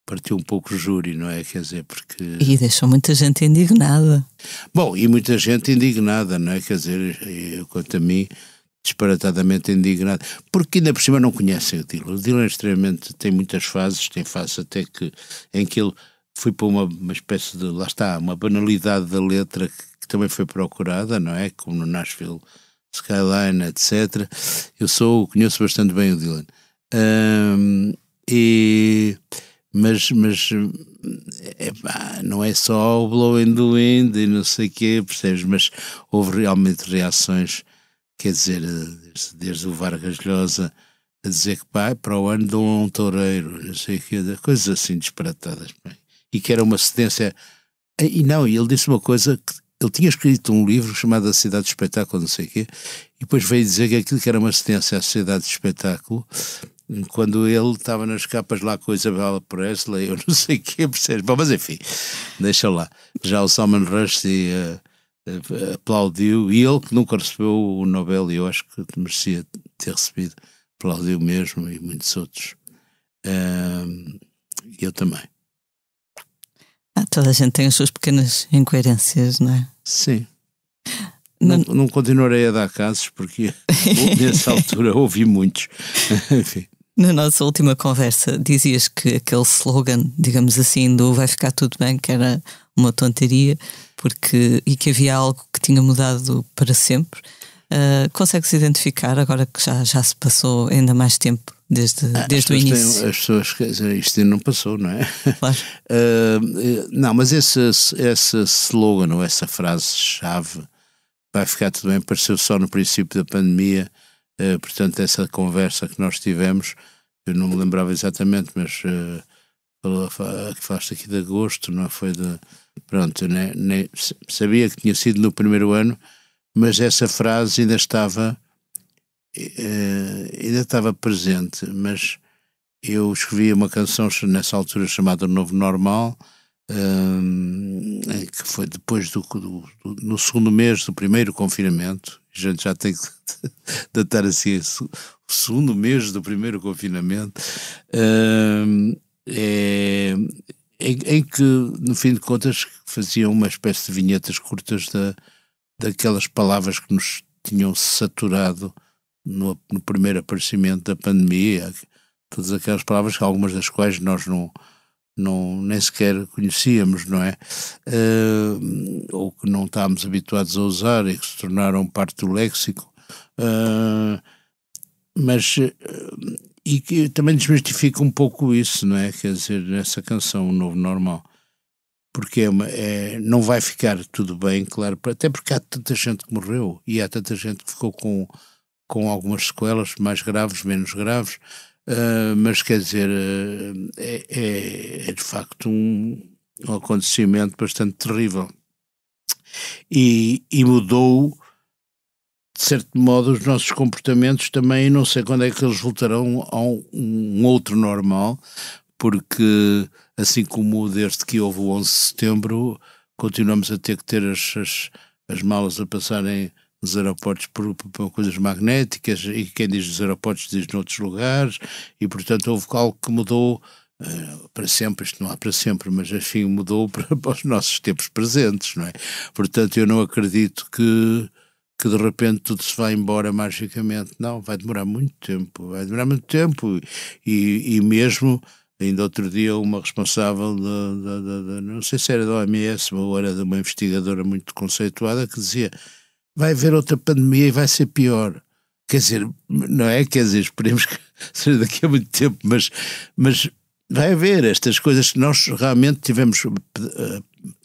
partiu um pouco o júri, não é? Quer dizer, porque... E deixou muita gente indignada. Bom, e muita gente indignada, não é? Quer dizer, quanto a mim, disparatadamente indignada, porque ainda por cima não conhecem o Dylan. O Dylan tem muitas fases, tem fases até em que ele foi para uma espécie de, lá está, uma banalidade da letra que também foi procurada, não é? Como no Nashville Skyline, etc. Conheço bastante bem o Dylan. Mas não é só o Blowing the Wind e não sei o quê, percebes? Mas houve realmente reações, quer dizer, desde o Vargas Llosa a dizer que para o ano dão um toureiro, não sei o quê, coisas assim disparatadas. E que era uma cedência. E ele disse uma coisa, que ele tinha escrito um livro chamado A Cidade do Espetáculo, não sei o quê, e depois veio dizer que aquilo que era uma cedência à Sociedade de Espetáculo, quando ele estava nas capas lá com a Isabella Presley, eu não sei o quê, percebes? Bom, mas enfim, deixa lá. Já o Salman Rushdie aplaudiu, e ele que nunca recebeu o Nobel, e eu acho que merecia ter recebido, aplaudiu mesmo, e muitos outros. Eu também. Toda a gente tem as suas pequenas incoerências, não é? Sim. Não continuarei a dar casos, porque nessa altura ouvi muitos. Enfim. Na nossa última conversa dizias que aquele slogan, digamos assim, do vai ficar tudo bem, que era uma tonteria, e que havia algo que tinha mudado para sempre. Consegues identificar, agora que já se passou ainda mais tempo desde o início? As pessoas, quer dizer, isto ainda não passou, não é? Claro. Não, mas esse slogan ou essa frase-chave, vai ficar tudo bem, apareceu só no princípio da pandemia. Portanto, essa conversa que nós tivemos, eu não me lembrava exatamente, mas que falaste aqui de agosto, não foi pronto, eu nem sabia que tinha sido no primeiro ano, mas essa frase ainda estava presente. Mas eu escrevi uma canção nessa altura chamada Novo Normal, que foi depois no segundo mês do primeiro confinamento. A gente já tem que datar assim o segundo mês do primeiro confinamento, em que, no fim de contas, faziam uma espécie de vinhetas curtas daquelas palavras que nos tinham saturado no primeiro aparecimento da pandemia, todas aquelas palavras, algumas das quais nós nem sequer conhecíamos, não é? Ou que não estávamos habituados a usar e que se tornaram parte do léxico. E que também desmistifica um pouco isso, não é? Quer dizer, nessa canção, O Novo Normal. Porque não vai ficar tudo bem, claro, até porque há tanta gente que morreu e há tanta gente que ficou com algumas sequelas mais graves, menos graves. Mas quer dizer, é de facto um acontecimento bastante terrível e mudou de certo modo, os nossos comportamentos também, não sei quando é que eles voltarão a um outro normal, porque assim como desde que houve o 11 de setembro, continuamos a ter que ter as malas a passarem nos aeroportos por coisas magnéticas, e quem diz nos aeroportos diz noutros lugares, e portanto houve algo que mudou para sempre. Isto não há para sempre, mas enfim mudou para os nossos tempos presentes, não é? Portanto eu não acredito que de repente tudo se vai embora magicamente. Não, vai demorar muito tempo, e mesmo, ainda outro dia, uma responsável não sei se era da OMS ou era de uma investigadora muito conceituada, que dizia, vai haver outra pandemia e vai ser pior. Quer dizer, não é? Quer dizer, esperemos que seja daqui a muito tempo, mas vai haver estas coisas que nós realmente tivemos,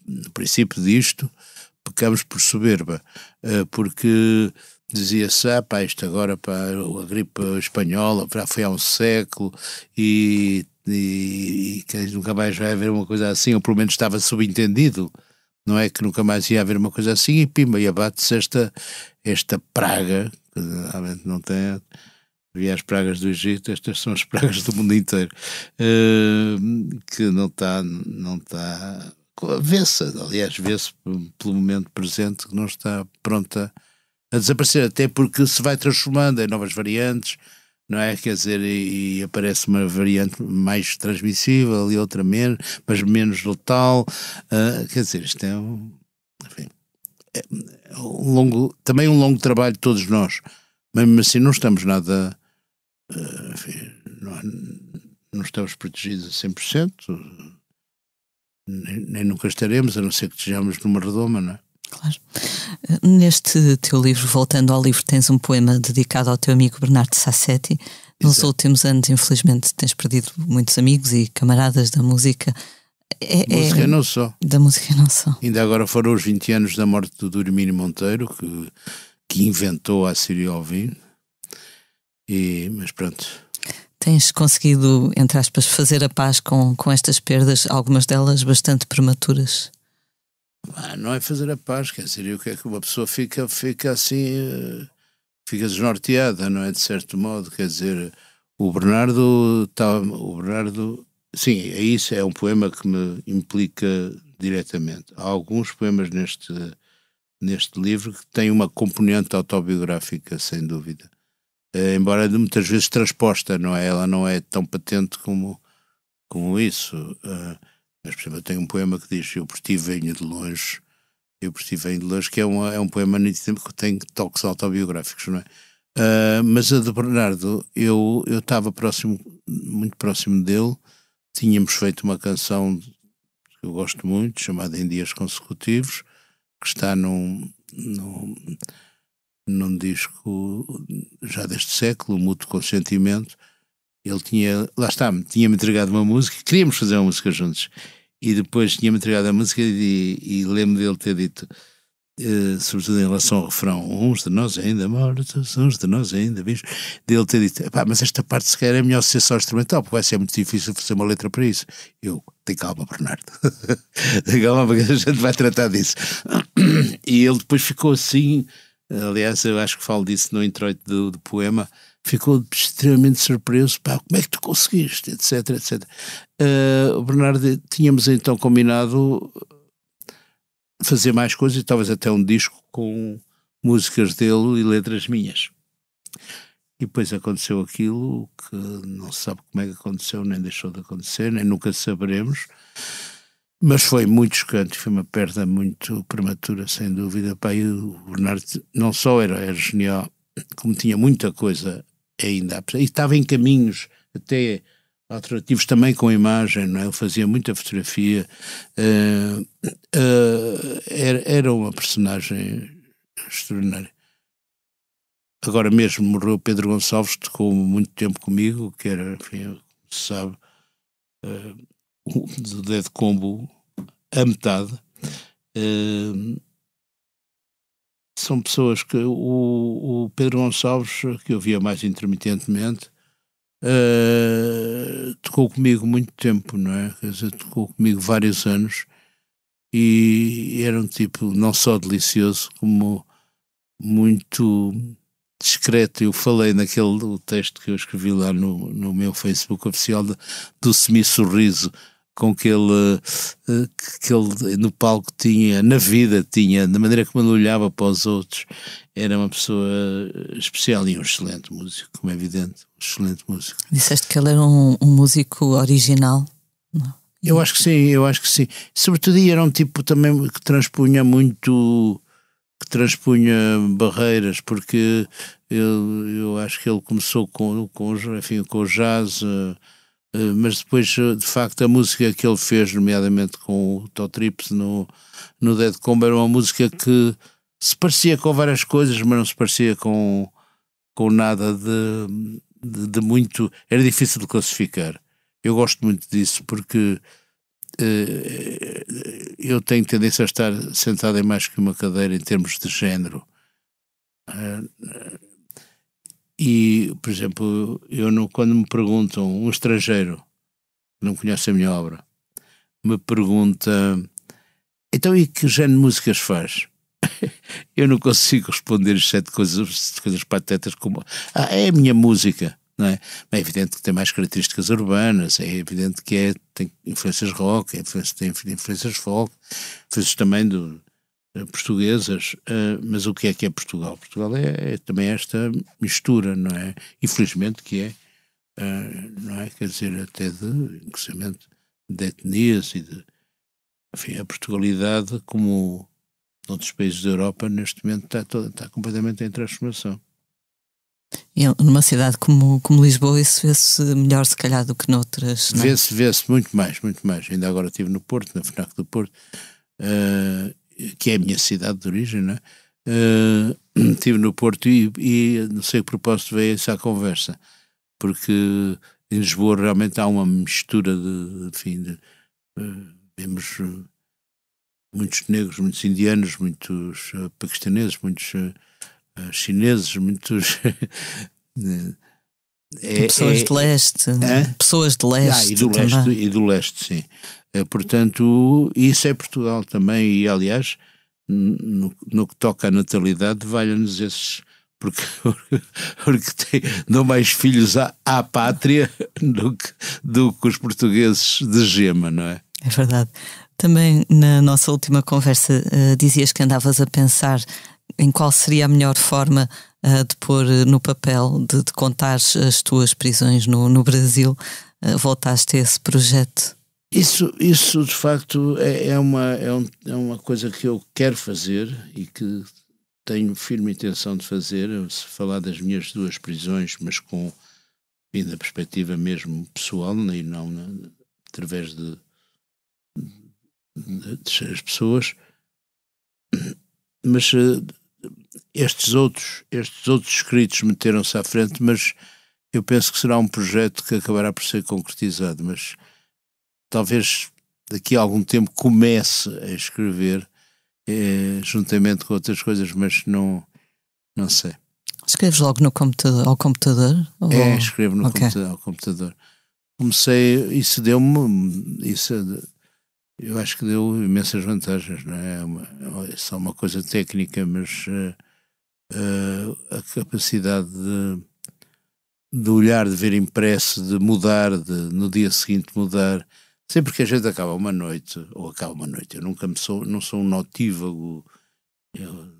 no princípio disto, pecamos por soberba, porque dizia-se, pá, isto agora, pá, a gripe espanhola já foi há um século e que nunca mais vai haver uma coisa assim, ou pelo menos estava subentendido, não é? Que nunca mais ia haver uma coisa assim, e pimba, e abate-se esta praga, que realmente não tem. Havia as pragas do Egito, estas são as pragas do mundo inteiro, que não está, vê-se, aliás, vê-se pelo momento presente que não está pronta a desaparecer, até porque se vai transformando em novas variantes, não é? Quer dizer, e aparece uma variante mais transmissível e outra menos, mas menos letal, quer dizer, isto é enfim, também um longo trabalho de todos nós, mas mesmo assim não estamos nada, enfim, não estamos protegidos a 100%, nem nunca estaremos, a não ser que estejamos numa redoma, não é? Claro. Neste teu livro, voltando ao livro, tens um poema dedicado ao teu amigo Bernardo Sassetti. Nos últimos anos, infelizmente, tens perdido muitos amigos e camaradas da música. Música não só. Da música não só. Ainda agora foram os 20 anos da morte do Hermínio Monteiro, que inventou a Sírio Alvim. Mas pronto. Tens conseguido, entre aspas, fazer a paz com estas perdas, algumas delas bastante prematuras? Não é fazer a paz, quer dizer, o que é que uma pessoa fica assim, fica desnorteada, não é? De certo modo, quer dizer, o Bernardo, sim, é isso, é um poema que me implica diretamente. Há alguns poemas neste livro que têm uma componente autobiográfica, sem dúvida. Embora muitas vezes transposta, não é? Ela não é tão patente como isso. Mas, por exemplo, eu tenho um poema que diz Eu por ti venho de longe, que é um poema nítido que tem toques autobiográficos, não é? Mas a de Bernardo, eu estava muito próximo dele, tínhamos feito uma canção que eu gosto muito, chamada Em Dias Consecutivos, que está num disco já deste século, Mútuo Consentimento. Ele tinha-me entregado uma música, queríamos fazer uma música juntos, e depois tinha-me entregado a música e lembro dele ter dito, sobretudo em relação ao refrão, uns de nós ainda mortos, uns de nós ainda vivos, dele ter dito, mas esta parte se calhar é melhor ser só instrumental, porque vai ser muito difícil fazer uma letra para isso. Tem calma, Bernardo, tem calma, porque a gente vai tratar disso. E ele depois ficou assim, aliás, eu acho que falo disso no introito do poema, ficou extremamente surpreso, como é que tu conseguiste, etc, etc. O Bernardo, tínhamos então combinado fazer mais coisas, e talvez até um disco com músicas dele e letras minhas. E depois aconteceu aquilo que não se sabe como é que aconteceu, nem deixou de acontecer, nem nunca saberemos, mas foi muito chocante, foi uma perda muito prematura, sem dúvida. E o Bernardo não só era genial, como tinha muita coisa ainda, e estava em caminhos até alternativos também com imagem, não é? Ele fazia muita fotografia, era uma personagem extraordinária. Agora mesmo morreu Pedro Gonçalves, que tocou muito tempo comigo, que era, enfim, se sabe, do Dead Combo a metade. São pessoas que o Pedro Gonçalves, que eu via mais intermitentemente, tocou comigo muito tempo, não é? Quer dizer, tocou comigo vários anos, e era um tipo não só delicioso, como muito discreto. Eu falei naquele texto que eu escrevi lá no meu Facebook oficial do semi-sorriso com que ele no palco tinha, na vida tinha, da maneira como ele olhava para os outros. Era uma pessoa especial e um excelente músico, como é evidente, um excelente músico. Disseste que ele era um músico original? Não. Eu acho que sim. Sobretudo era um tipo também que transpunha barreiras, porque eu acho que ele começou com o jazz, mas depois, de facto, a música que ele fez, nomeadamente com o Tó Trips no Dead Combo, era uma música que se parecia com várias coisas, mas não se parecia com nada de muito. Era difícil de classificar. Eu gosto muito disso, porque eu tenho tendência a estar sentado em mais que uma cadeira em termos de género. E, por exemplo, quando me perguntam, um estrangeiro que não conhece a minha obra, me pergunta: então, e que género de músicas faz? Eu não consigo responder exceto coisas patéticas como é a minha música, não é? É evidente que tem mais características urbanas, é evidente que tem influências rock, tem influências folk, influências também portuguesas, mas o que é Portugal? Portugal é também esta mistura, não é? Infelizmente que é, não é? Quer dizer, até inclusive de etnias e enfim, a Portugalidade, como noutros países da Europa, neste momento está completamente em transformação. E numa cidade como Lisboa isso vê-se melhor se calhar do que noutras, não é? Vê-se muito mais. Ainda agora estive no Porto, na FNAC do Porto, que é a minha cidade de origem, não é? Estive no Porto e não sei que propósito veio essa conversa, porque em Lisboa realmente há uma mistura vemos muitos negros, muitos indianos, muitos paquistaneses, muitos chineses, muitos pessoas de leste, pessoas de leste, e do leste, sim. Portanto, isso é Portugal também, e aliás, no que toca à natalidade, valha-nos esses, porque dão mais filhos à pátria do que os portugueses de gema, não é? É verdade. Também na nossa última conversa dizias que andavas a pensar em qual seria a melhor forma de pôr no papel, de contar as tuas prisões no Brasil. Voltaste a esse projeto? Isso de facto é uma coisa que eu quero fazer e que tenho firme intenção de fazer, se falar das minhas 2 prisões, mas da perspectiva mesmo pessoal, e não através de as pessoas. Mas estes outros escritos meteram-se à frente, mas eu penso que será um projeto que acabará por ser concretizado, mas talvez daqui a algum tempo comece a escrever juntamente com outras coisas, mas não sei. Escreves logo ao computador? Escrevo ao computador. Comecei, isso eu acho que deu imensas vantagens, não é? É só uma coisa técnica, mas a capacidade de olhar, de ver impresso, de mudar, no dia seguinte mudar. Sempre que a gente acaba uma noite, eu não sou um notívago, eu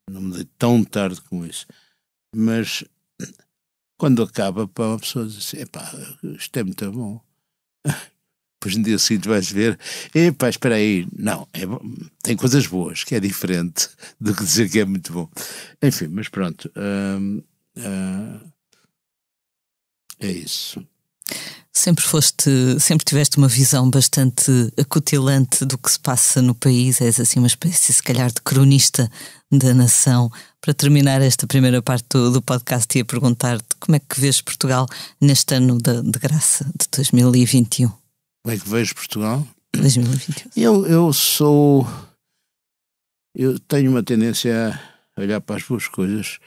não me dei tão tarde como isso, mas quando acaba, para uma pessoa diz assim: epá, isto é muito bom. Depois no dia seguinte vais ver, epá, espera aí, não, tem coisas boas, que é diferente do que dizer que é muito bom. Enfim, mas pronto, é isso. Sempre tiveste uma visão bastante acutilante do que se passa no país, és assim uma espécie, se calhar, de cronista da nação. Para terminar esta primeira parte do podcast, ia perguntar-te como é que vês Portugal neste ano de graça de 2021? Como é que vejo Portugal? 2021. Eu tenho uma tendência a olhar para as boas coisas,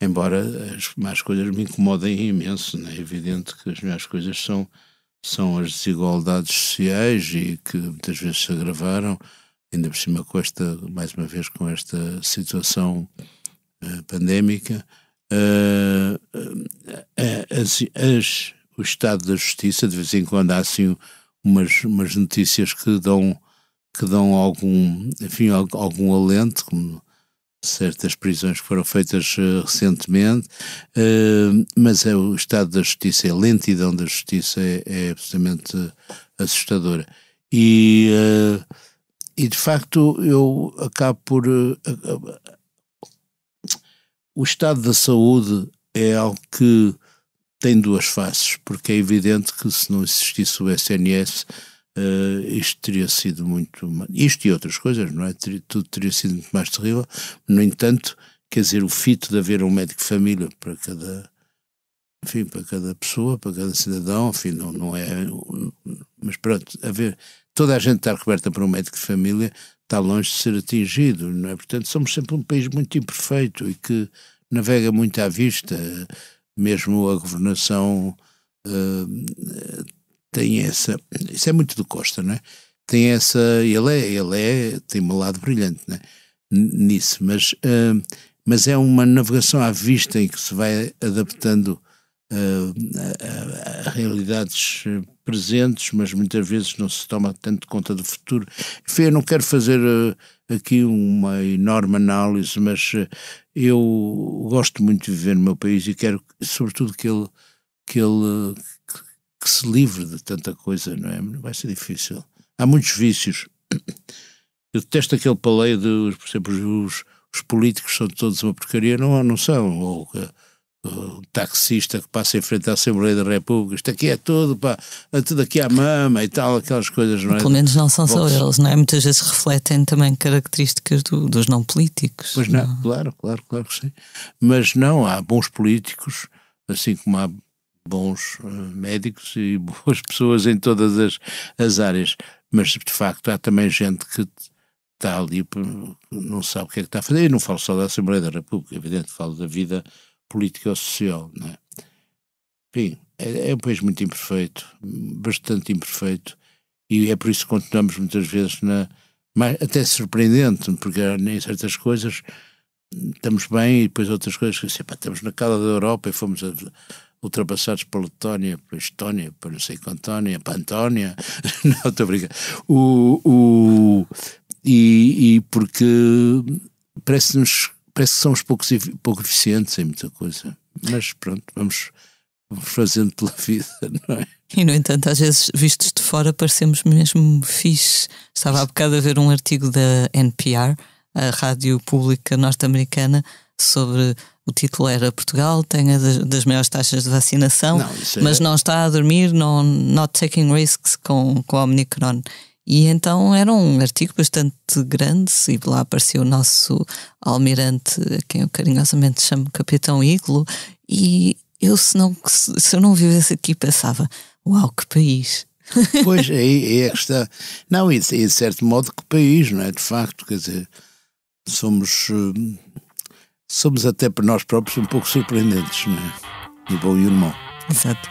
embora as más coisas me incomodem imenso, não é? É evidente que as más coisas são as desigualdades sociais e que muitas vezes se agravaram, ainda por cima mais uma vez com esta situação pandémica, o estado da justiça, de vez em quando há assim umas notícias que dão algum alento, como certas prisões que foram feitas recentemente, mas o estado da justiça, a lentidão da justiça é absolutamente assustadora. E de facto eu acabo por... o estado da saúde é algo que tem duas faces, porque é evidente que se não existisse o SNS, isto teria sido muito... Isto e outras coisas, não é? Tudo teria sido muito mais terrível. No entanto, quer dizer, o fito de haver um médico de família para cada pessoa, para cada cidadão, enfim, não é... Mas pronto, toda a gente estar coberta por um médico de família está longe de ser atingido, não é? Portanto, somos sempre um país muito imperfeito e que navega muito à vista. Mesmo a governação tem essa... Isso é muito do Costa, não é? Tem essa... Ele tem um lado brilhante, não é? Nisso, mas é uma navegação à vista em que se vai adaptando a realidades presentes, mas muitas vezes não se toma tanto conta do futuro. Enfim, eu não quero fazer aqui uma enorme análise, mas eu gosto muito de viver no meu país e quero, sobretudo, que se livre de tanta coisa, não é? Vai ser difícil. Há muitos vícios. Eu detesto aquele paleio de, por exemplo, os políticos são todos uma porcaria, não são. Ou o taxista que passa em frente à Assembleia da República, isto aqui é tudo, pá, tudo aqui à mama e tal, aquelas coisas, não é? Pelo menos não são só eles, não é? Muitas vezes refletem também características dos não políticos. Pois não, claro que sim. Mas não, há bons políticos, assim como há bons médicos e boas pessoas em todas as áreas. Mas, de facto, há também gente que está ali, não sabe o que é que está a fazer. E não falo só da Assembleia da República, é evidente, falo da vida política ou social, não é? Enfim, é um país muito imperfeito, bastante imperfeito, e é por isso que continuamos muitas vezes até surpreendente, porque em certas coisas estamos bem e depois outras coisas que assim, estamos na cala da Europa e fomos ultrapassados pela Letónia, pela Estónia, para não sei quanto Antónia, para Antónia, não, estou a brincar, e porque parece que somos pouco eficientes em muita coisa, mas pronto, vamos fazendo pela vida, não é? E no entanto, às vezes, vistos de fora, parecemos mesmo fixe. Estava há bocado a ver um artigo da NPR, a rádio pública norte-americana, sobre... O título era Portugal tem das maiores taxas de vacinação, mas não está a dormir, not taking risks com a Omicron. E então era um artigo bastante grande e lá apareceu o nosso almirante, a quem eu carinhosamente chamo Capitão Iglo, e eu se eu não vivesse aqui pensava, uau, que país. Pois, aí é que está. Não, e de certo modo que país, não é? De facto, quer dizer, somos até para nós próprios um pouco surpreendentes, não é? E bom e o mau. Exato.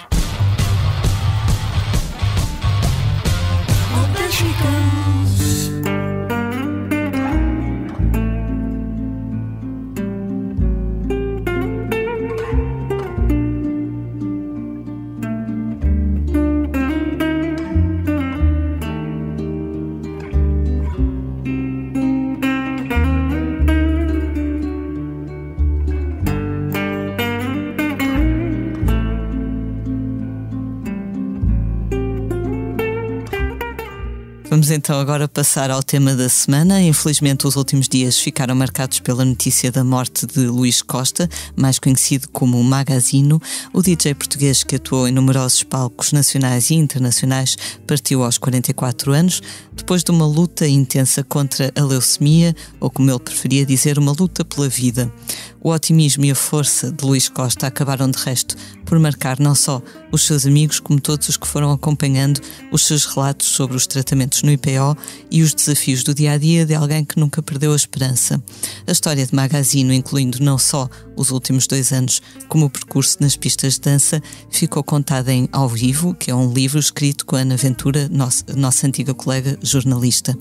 Vamos então agora passar ao tema da semana. Infelizmente os últimos dias ficaram marcados pela notícia da morte de Luís Costa, mais conhecido como Magazino. O DJ português que atuou em numerosos palcos nacionais e internacionais partiu aos 44 anos, depois de uma luta intensa contra a leucemia, ou como ele preferia dizer, uma luta pela vida. O otimismo e a força de Luís Costa acabaram de resto por marcar não só os seus amigos, como todos os que foram acompanhando os seus relatos sobre os tratamentos no IPO e os desafios do dia-a-dia de alguém que nunca perdeu a esperança. A história de Magazino, incluindo não só os últimos 2 anos, como o percurso nas pistas de dança, ficou contada em Ao Vivo, que é um livro escrito com a Ana Ventura, nossa antiga colega jornalista.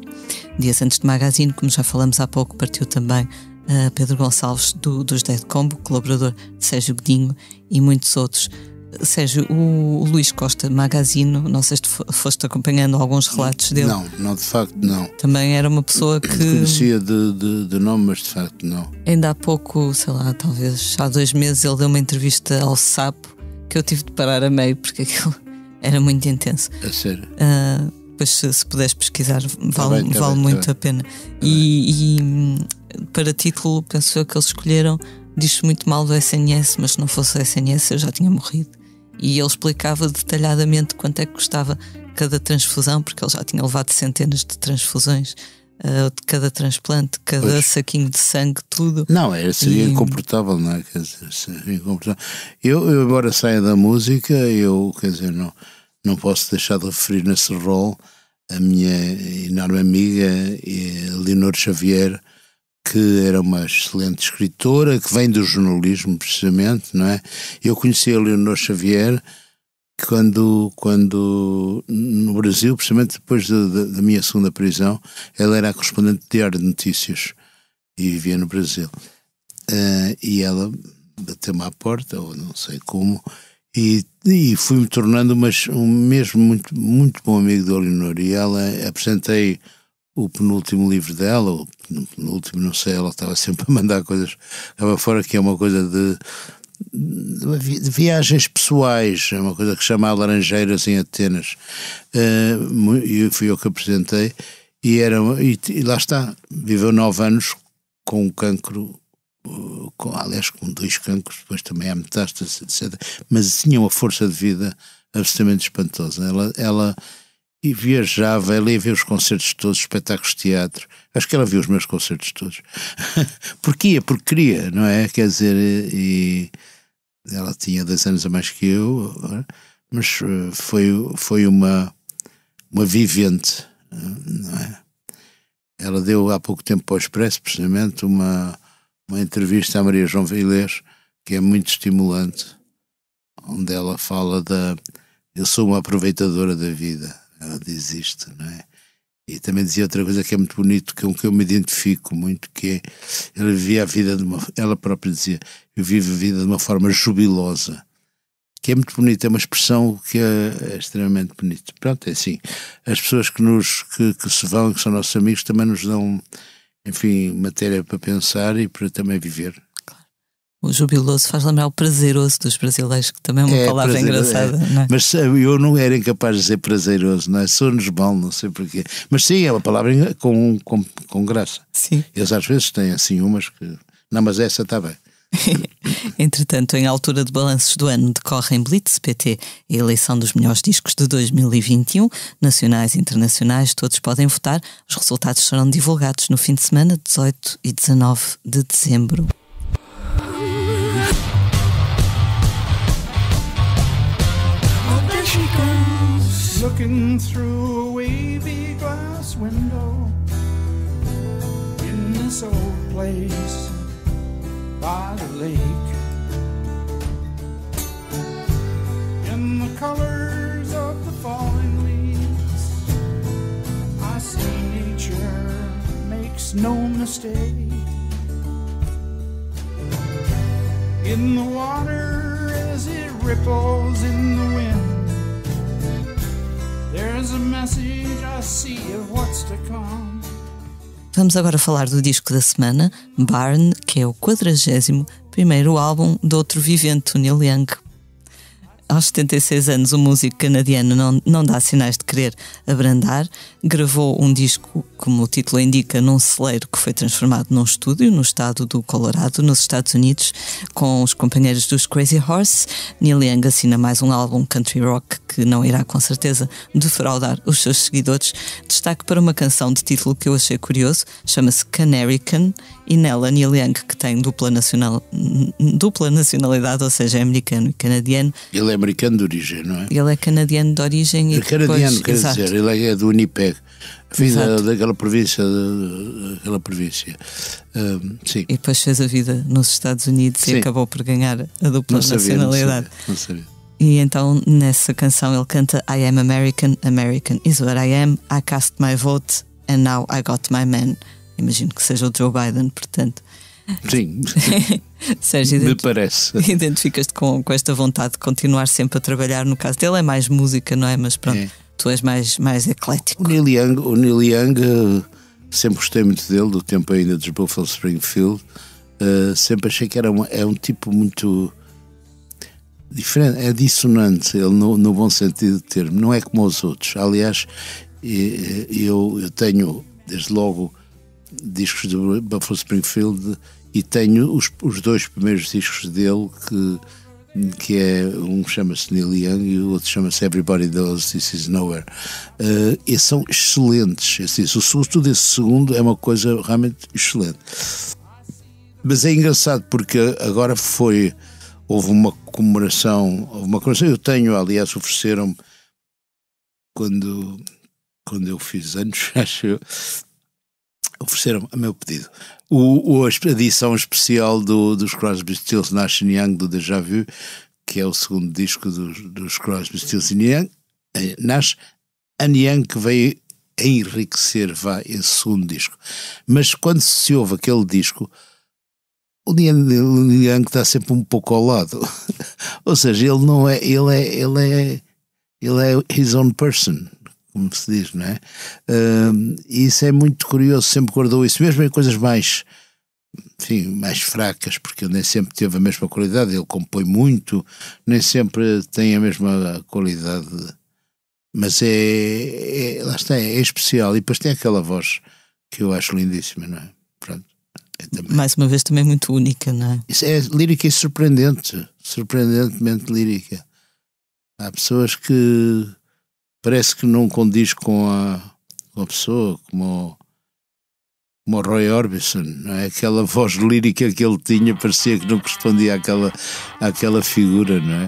Dias antes de Magazino, como já falamos há pouco, partiu também Pedro Gonçalves dos Dead Combo, colaborador de Sérgio Godinho e muitos outros. Sérgio, o Luís Costa Magazino, não sei se foste acompanhando alguns relatos dele. Não, de facto não. Também era uma pessoa que... Conhecia de nome, mas de facto não. Ainda há pouco, sei lá, talvez há 2 meses, ele deu uma entrevista ao Sapo que eu tive de parar a meio porque aquilo era muito intenso. A sério? Pois se puderes pesquisar, vale muito a pena. E para título, penso eu que eles escolheram, diz muito mal do SNS, mas se não fosse o SNS eu já tinha morrido. E ele explicava detalhadamente quanto é que custava cada transfusão, porque ele já tinha levado centenas de transfusões, de cada transplante, cada saquinho de sangue, tudo. Não, seria incomportável, não é? Quer dizer, seria incomportável. Eu, embora saia da música, quer dizer, não posso deixar de referir nesse rol a minha enorme amiga Leonor Xavier, que era uma excelente escritora, que vem do jornalismo precisamente, não é? Eu conheci a Leonor Xavier quando no Brasil, precisamente depois da minha segunda prisão, ela era a correspondente do Diário de Notícias e vivia no Brasil. E ela bateu-me à porta, ou não sei como, e fui-me tornando mesmo muito, muito bom amigo da Leonor. E ela, apresentei o penúltimo livro dela, ou penúltimo, não sei, ela estava sempre a mandar coisas cá fora, que é uma coisa de viagens pessoais, é uma coisa que se chama Laranjeiras em Atenas, e fui eu que apresentei, e lá está, viveu 9 anos com um cancro, aliás com 2 cancros, depois também há metástase, etc. Mas tinha uma força de vida absolutamente espantosa. Ela e viajava, ela ia ver os concertos todos, espetáculos de teatro. Acho que ela viu os meus concertos todos. Porque queria, não é? Quer dizer, e ela tinha 10 anos a mais que eu, mas foi uma vivente, não é? Ela deu há pouco tempo para o Expresso, precisamente, uma entrevista à Maria João Vilés, que é muito estimulante, onde ela fala eu sou uma aproveitadora da vida. Ela diz isto, não é? E também dizia outra coisa que é muito bonito, com que eu me identifico muito, que é, ela vivia a vida ela própria dizia, eu vivo a vida de uma forma jubilosa, que é muito bonita, é uma expressão que é extremamente bonita. Pronto, é assim, as pessoas que se vão, que são nossos amigos, também nos dão, enfim, matéria para pensar e para também viver. O jubiloso faz lembrar o prazeroso dos brasileiros, que também é uma palavra engraçada. Não é? Mas eu não era incapaz de dizer prazeroso, não é? Sou-nos bom, não sei porquê. Mas sim, é uma palavra com graça. Sim. Eles às vezes têm assim umas que... Não, mas essa está bem. Entretanto, em altura de balanços do ano, decorre em Blitz PT a eleição dos melhores discos de 2021, nacionais e internacionais, todos podem votar. Os resultados serão divulgados no fim de semana, 18 e 19 de dezembro. Looking through a wavy glass window in this old place by the lake, in the colors of the falling leaves, I see nature makes no mistake. In the water as it ripples in the wind, there's a message I see of what's to come. Vamos agora falar do disco da semana, Barn, que é o 41º álbum de outro vivente, o Neil Young. Aos 76 anos, o músico canadiano não dá sinais de querer abrandar. Gravou um disco, como o título indica, num celeiro que foi transformado num estúdio no estado do Colorado, nos Estados Unidos, com os companheiros dos Crazy Horse. Neil Young assina mais um álbum country rock que não irá com certeza defraudar os seus seguidores. Destaque para uma canção de título que eu achei curioso, chama-se Canarican, e nela Neil Young, que tem dupla nacionalidade, ou seja, é americano e canadiano. Ele é americano de origem, não é? Ele é canadiano de origem. É canadiano, quer dizer, ele é do Winnipeg, daquela província. Sim. E depois fez a vida nos Estados Unidos. Sim. E acabou por ganhar a dupla nacionalidade. Não sabia. E então nessa canção ele canta I am American, American is what I am, I cast my vote and now I got my man. Imagino que seja o Joe Biden, portanto. Sim, Sérgio, me parece. identificas-te com esta vontade de continuar sempre a trabalhar. No caso dele é mais música, não é? Mas pronto, tu és mais eclético. O Neil Young, sempre gostei muito dele, do tempo ainda dos Buffalo Springfield. Sempre achei que é um tipo muito diferente, é dissonante, ele no bom sentido de termo, não é como os outros. Aliás, eu tenho desde logo discos do Buffalo Springfield e tenho os dois primeiros discos dele que é, um chama-se Neil Young e o outro chama-se Everybody Knows This Is Nowhere, e são excelentes. Sobretudo esse segundo é uma coisa realmente excelente. Mas é engraçado porque agora houve uma comemoração, eu tenho, aliás, ofereceram-me quando eu fiz anos, acho eu, ofereceram-me a meu pedido a edição especial dos Crosby, Stills, Nash & Young, do Déjà Vu, que é o segundo disco dos Crosby, Stills & Young, Nash & Young, que veio a enriquecer esse segundo disco. Mas quando se ouve aquele disco, o Neil Young está sempre um pouco ao lado. Ou seja, ele não é, ele é his own person, como se diz, não é? E isso é muito curioso, sempre guardou isso, mesmo em coisas mais fracas, porque ele nem sempre teve a mesma qualidade, ele compõe muito, nem sempre tem a mesma qualidade, mas lá está, é especial, e depois tem aquela voz que eu acho lindíssima, não é? Pronto. Mais uma vez também muito única, não é? Isso é lírica e surpreendentemente lírica. Há pessoas que parece que não condiz com a pessoa, como o Roy Orbison, não é? Aquela voz lírica que ele tinha parecia que não correspondia àquela figura, não é?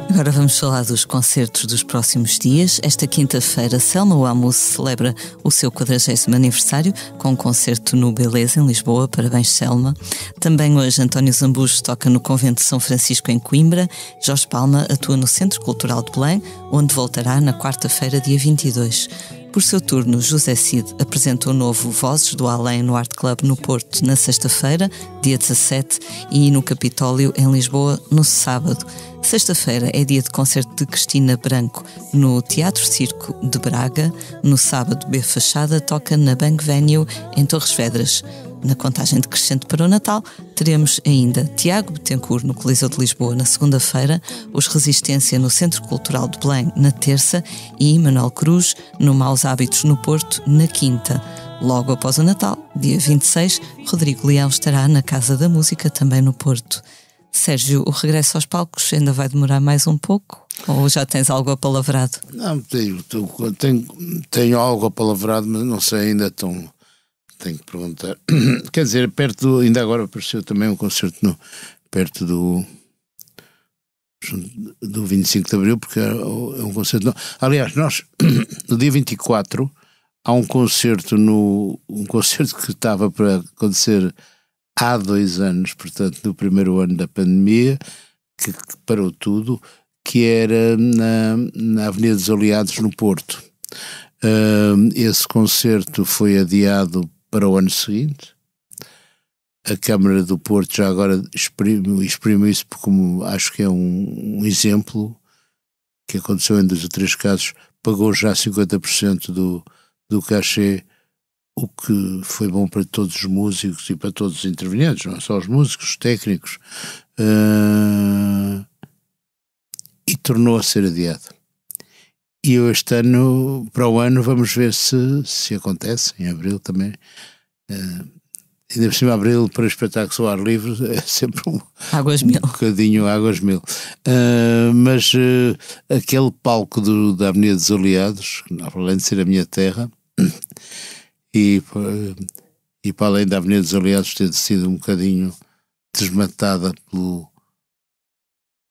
Agora vamos falar dos concertos dos próximos dias. Esta quinta-feira, Selma Wamus celebra o seu 40º aniversário com um concerto no Beleza, em Lisboa. Parabéns, Selma. Também hoje, António Zambujo toca no Convento de São Francisco, em Coimbra. Jorge Palma atua no Centro Cultural de Belém, onde voltará na quarta-feira, dia 22. Por seu turno, José Cid apresentou o novo Vozes do Além no Art Club no Porto na sexta-feira, dia 17, e no Capitólio, em Lisboa, no sábado. Sexta-feira é dia de concerto de Cristina Branco no Teatro Circo de Braga. No sábado, B Fachada toca na Bank Venue, em Torres Vedras. Na contagem decrescente para o Natal, teremos ainda Tiago Betancourt no Coliseu de Lisboa na segunda-feira, os Resistência no Centro Cultural de Belém na terça e Manuel Cruz no Maus Hábitos no Porto na quinta. Logo após o Natal, dia 26, Rodrigo Leão estará na Casa da Música, também no Porto. Sérgio, o regresso aos palcos ainda vai demorar mais um pouco? Ou já tens algo apalavrado? Não, tenho algo apalavrado, mas não sei ainda tão... Tenho que perguntar. Quer dizer, ainda agora apareceu também um concerto perto do 25 de Abril, porque é um concerto... Aliás, nós, no dia 24, há um concerto que estava para acontecer há 2 anos, portanto, no primeiro ano da pandemia, que parou tudo, que era na Avenida dos Aliados, no Porto. Esse concerto foi adiado para o ano seguinte. A Câmara do Porto já agora exprime isso, como acho que é um exemplo que aconteceu em 2 ou 3 casos, pagou já 50% do cachê, o que foi bom para todos os músicos e para todos os intervenientes, não é só os músicos, os técnicos. E tornou a ser adiado. E eu este ano, para o ano, vamos ver se acontece, em abril também. Ainda por cima, abril para espetáculos ao ar livre é sempre Águas mil. Bocadinho águas mil. Mas aquele palco da Avenida dos Aliados, além de ser a minha terra, e para além da Avenida dos Aliados ter sido um bocadinho desmatada pelo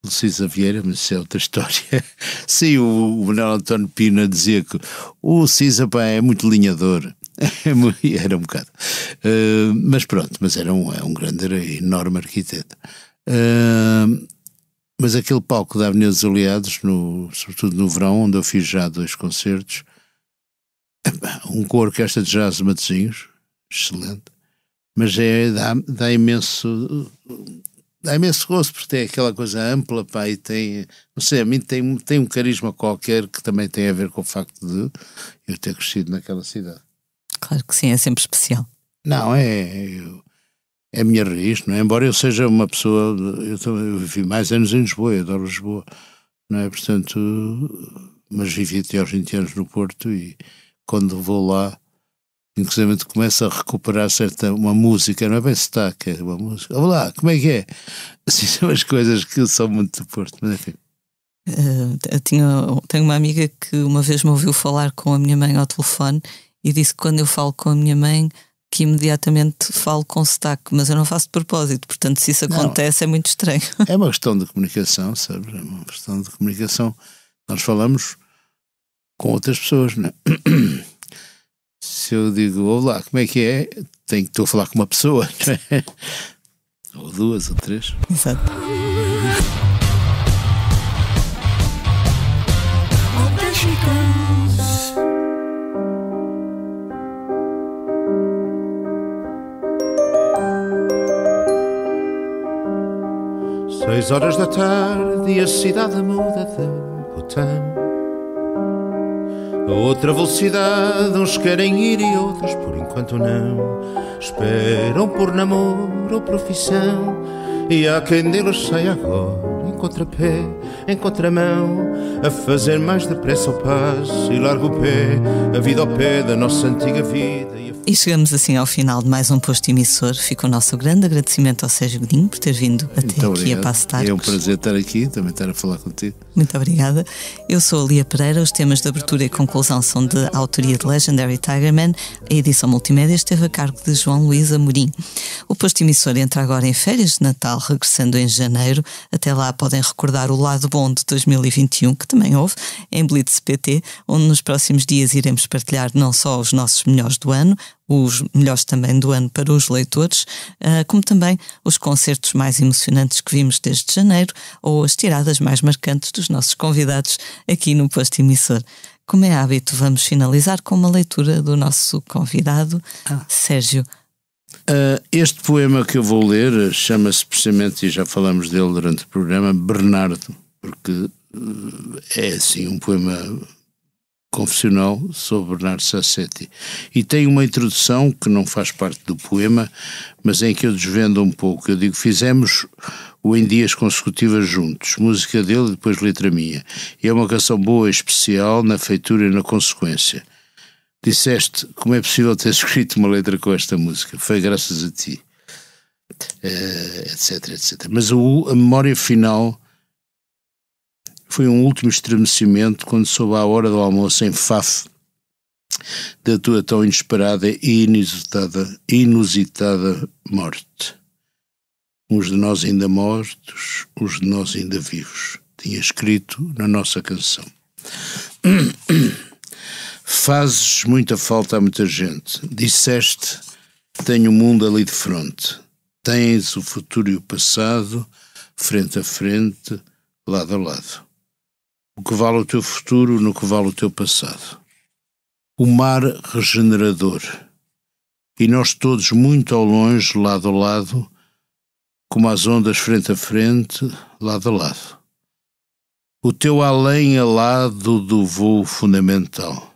Cisa Vieira, mas isso é outra história. Sim, o Manuel António Pina dizia que o Cisa é muito linhador. Era um bocado. Mas pronto, mas é um grande, era enorme arquiteto. Mas aquele palco da Avenida dos Aliados, sobretudo no verão, onde eu fiz já 2 concertos, com a orquestra de jazz de Matosinhos, excelente, mas dá imenso gosto, porque tem aquela coisa ampla, pá, e tem, não sei, a mim tem um carisma qualquer que também tem a ver com o facto de eu ter crescido naquela cidade. Claro que sim, é sempre especial. Não, é a minha raiz, não é? Embora eu seja uma pessoa, eu vivi mais anos em Lisboa, eu adoro Lisboa, não é? Portanto, mas vivi até aos 20 anos no Porto e quando vou lá, inclusive começo a recuperar uma música, não é bem sotaque, é uma música. Olá, como é que é? Assim são as coisas que são muito do Porto, mas enfim. Tenho uma amiga que uma vez me ouviu falar com a minha mãe ao telefone e disse que quando eu falo com a minha mãe que imediatamente falo com sotaque, mas eu não faço de propósito, portanto se isso acontece é muito estranho. É uma questão de comunicação, sabes? É uma questão de comunicação. Nós falamos com outras pessoas, não é? Se eu digo, olá, como é que é? Estou a falar com uma pessoa, não é? Ou 2 ou 3. Exato. Seis horas da tarde e a cidade muda de botão. A outra velocidade, uns querem ir e outros por enquanto não. Esperam por namoro ou profissão, e há quem deles sai agora em contrapé, em contramão, a fazer mais depressa o passo e larga o pé, a vida ao pé da nossa antiga vida. E chegamos assim ao final de mais um posto emissor. Fica o nosso grande agradecimento ao Sérgio Godinho por ter vindo até aqui obrigado. A Passo de Arcos. É um prazer estar aqui, também estar a falar contigo. Muito obrigada. Eu sou a Lia Pereira. Os temas de abertura e conclusão são de autoria de Legendary Tigerman. A edição multimédia esteve a cargo de João Luís Amorim. O posto emissor entra agora em férias de Natal, regressando em janeiro. Até lá podem recordar o lado bom de 2021, que também houve, em Blitz PT, onde nos próximos dias iremos partilhar não só os nossos melhores do ano, os melhores também do ano para os leitores, como também os concertos mais emocionantes que vimos desde janeiro ou as tiradas mais marcantes dos nossos convidados aqui no posto emissor. Como é hábito, vamos finalizar com uma leitura do nosso convidado, Sérgio. Este poema que eu vou ler chama-se precisamente, e já falamos dele durante o programa, Bernardo, porque é assim um poema confessional sobre Bernardo Sassetti, e tem uma introdução que não faz parte do poema, mas em que eu desvendo um pouco. Eu digo, fizemos o Em Dias Consecutivas juntos, música dele e depois letra minha, e é uma canção boa e especial na feitura e na consequência. Disseste, como é possível ter escrito uma letra com esta música? Foi graças a ti, etc, etc. Mas a memória final foi um último estremecimento quando soube à hora do almoço em Faf da tua tão inesperada e inusitada morte. Uns de nós ainda mortos, uns de nós ainda vivos. Tinha escrito na nossa canção. Fazes muita falta a muita gente. Disseste, tenho o mundo ali de fronte. Tens o futuro e o passado, frente a frente, lado a lado. O que vale o teu futuro no que vale o teu passado. O mar regenerador. E nós todos muito ao longe, lado a lado, como as ondas frente a frente, lado a lado. O teu além a lado do voo fundamental.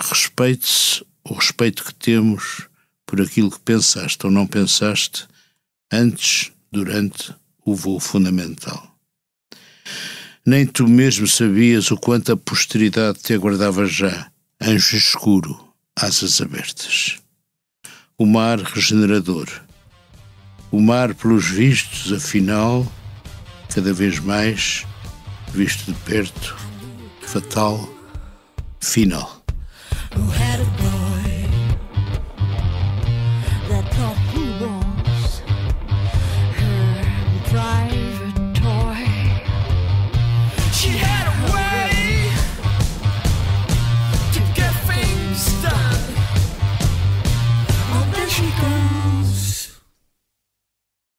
Respeite-se o respeito que temos por aquilo que pensaste ou não pensaste antes, durante o voo fundamental. Nem tu mesmo sabias o quanto a posteridade te aguardava já, anjo escuro, asas abertas. O mar regenerador. O mar, pelos vistos, afinal, cada vez mais, visto de perto, fatal, final.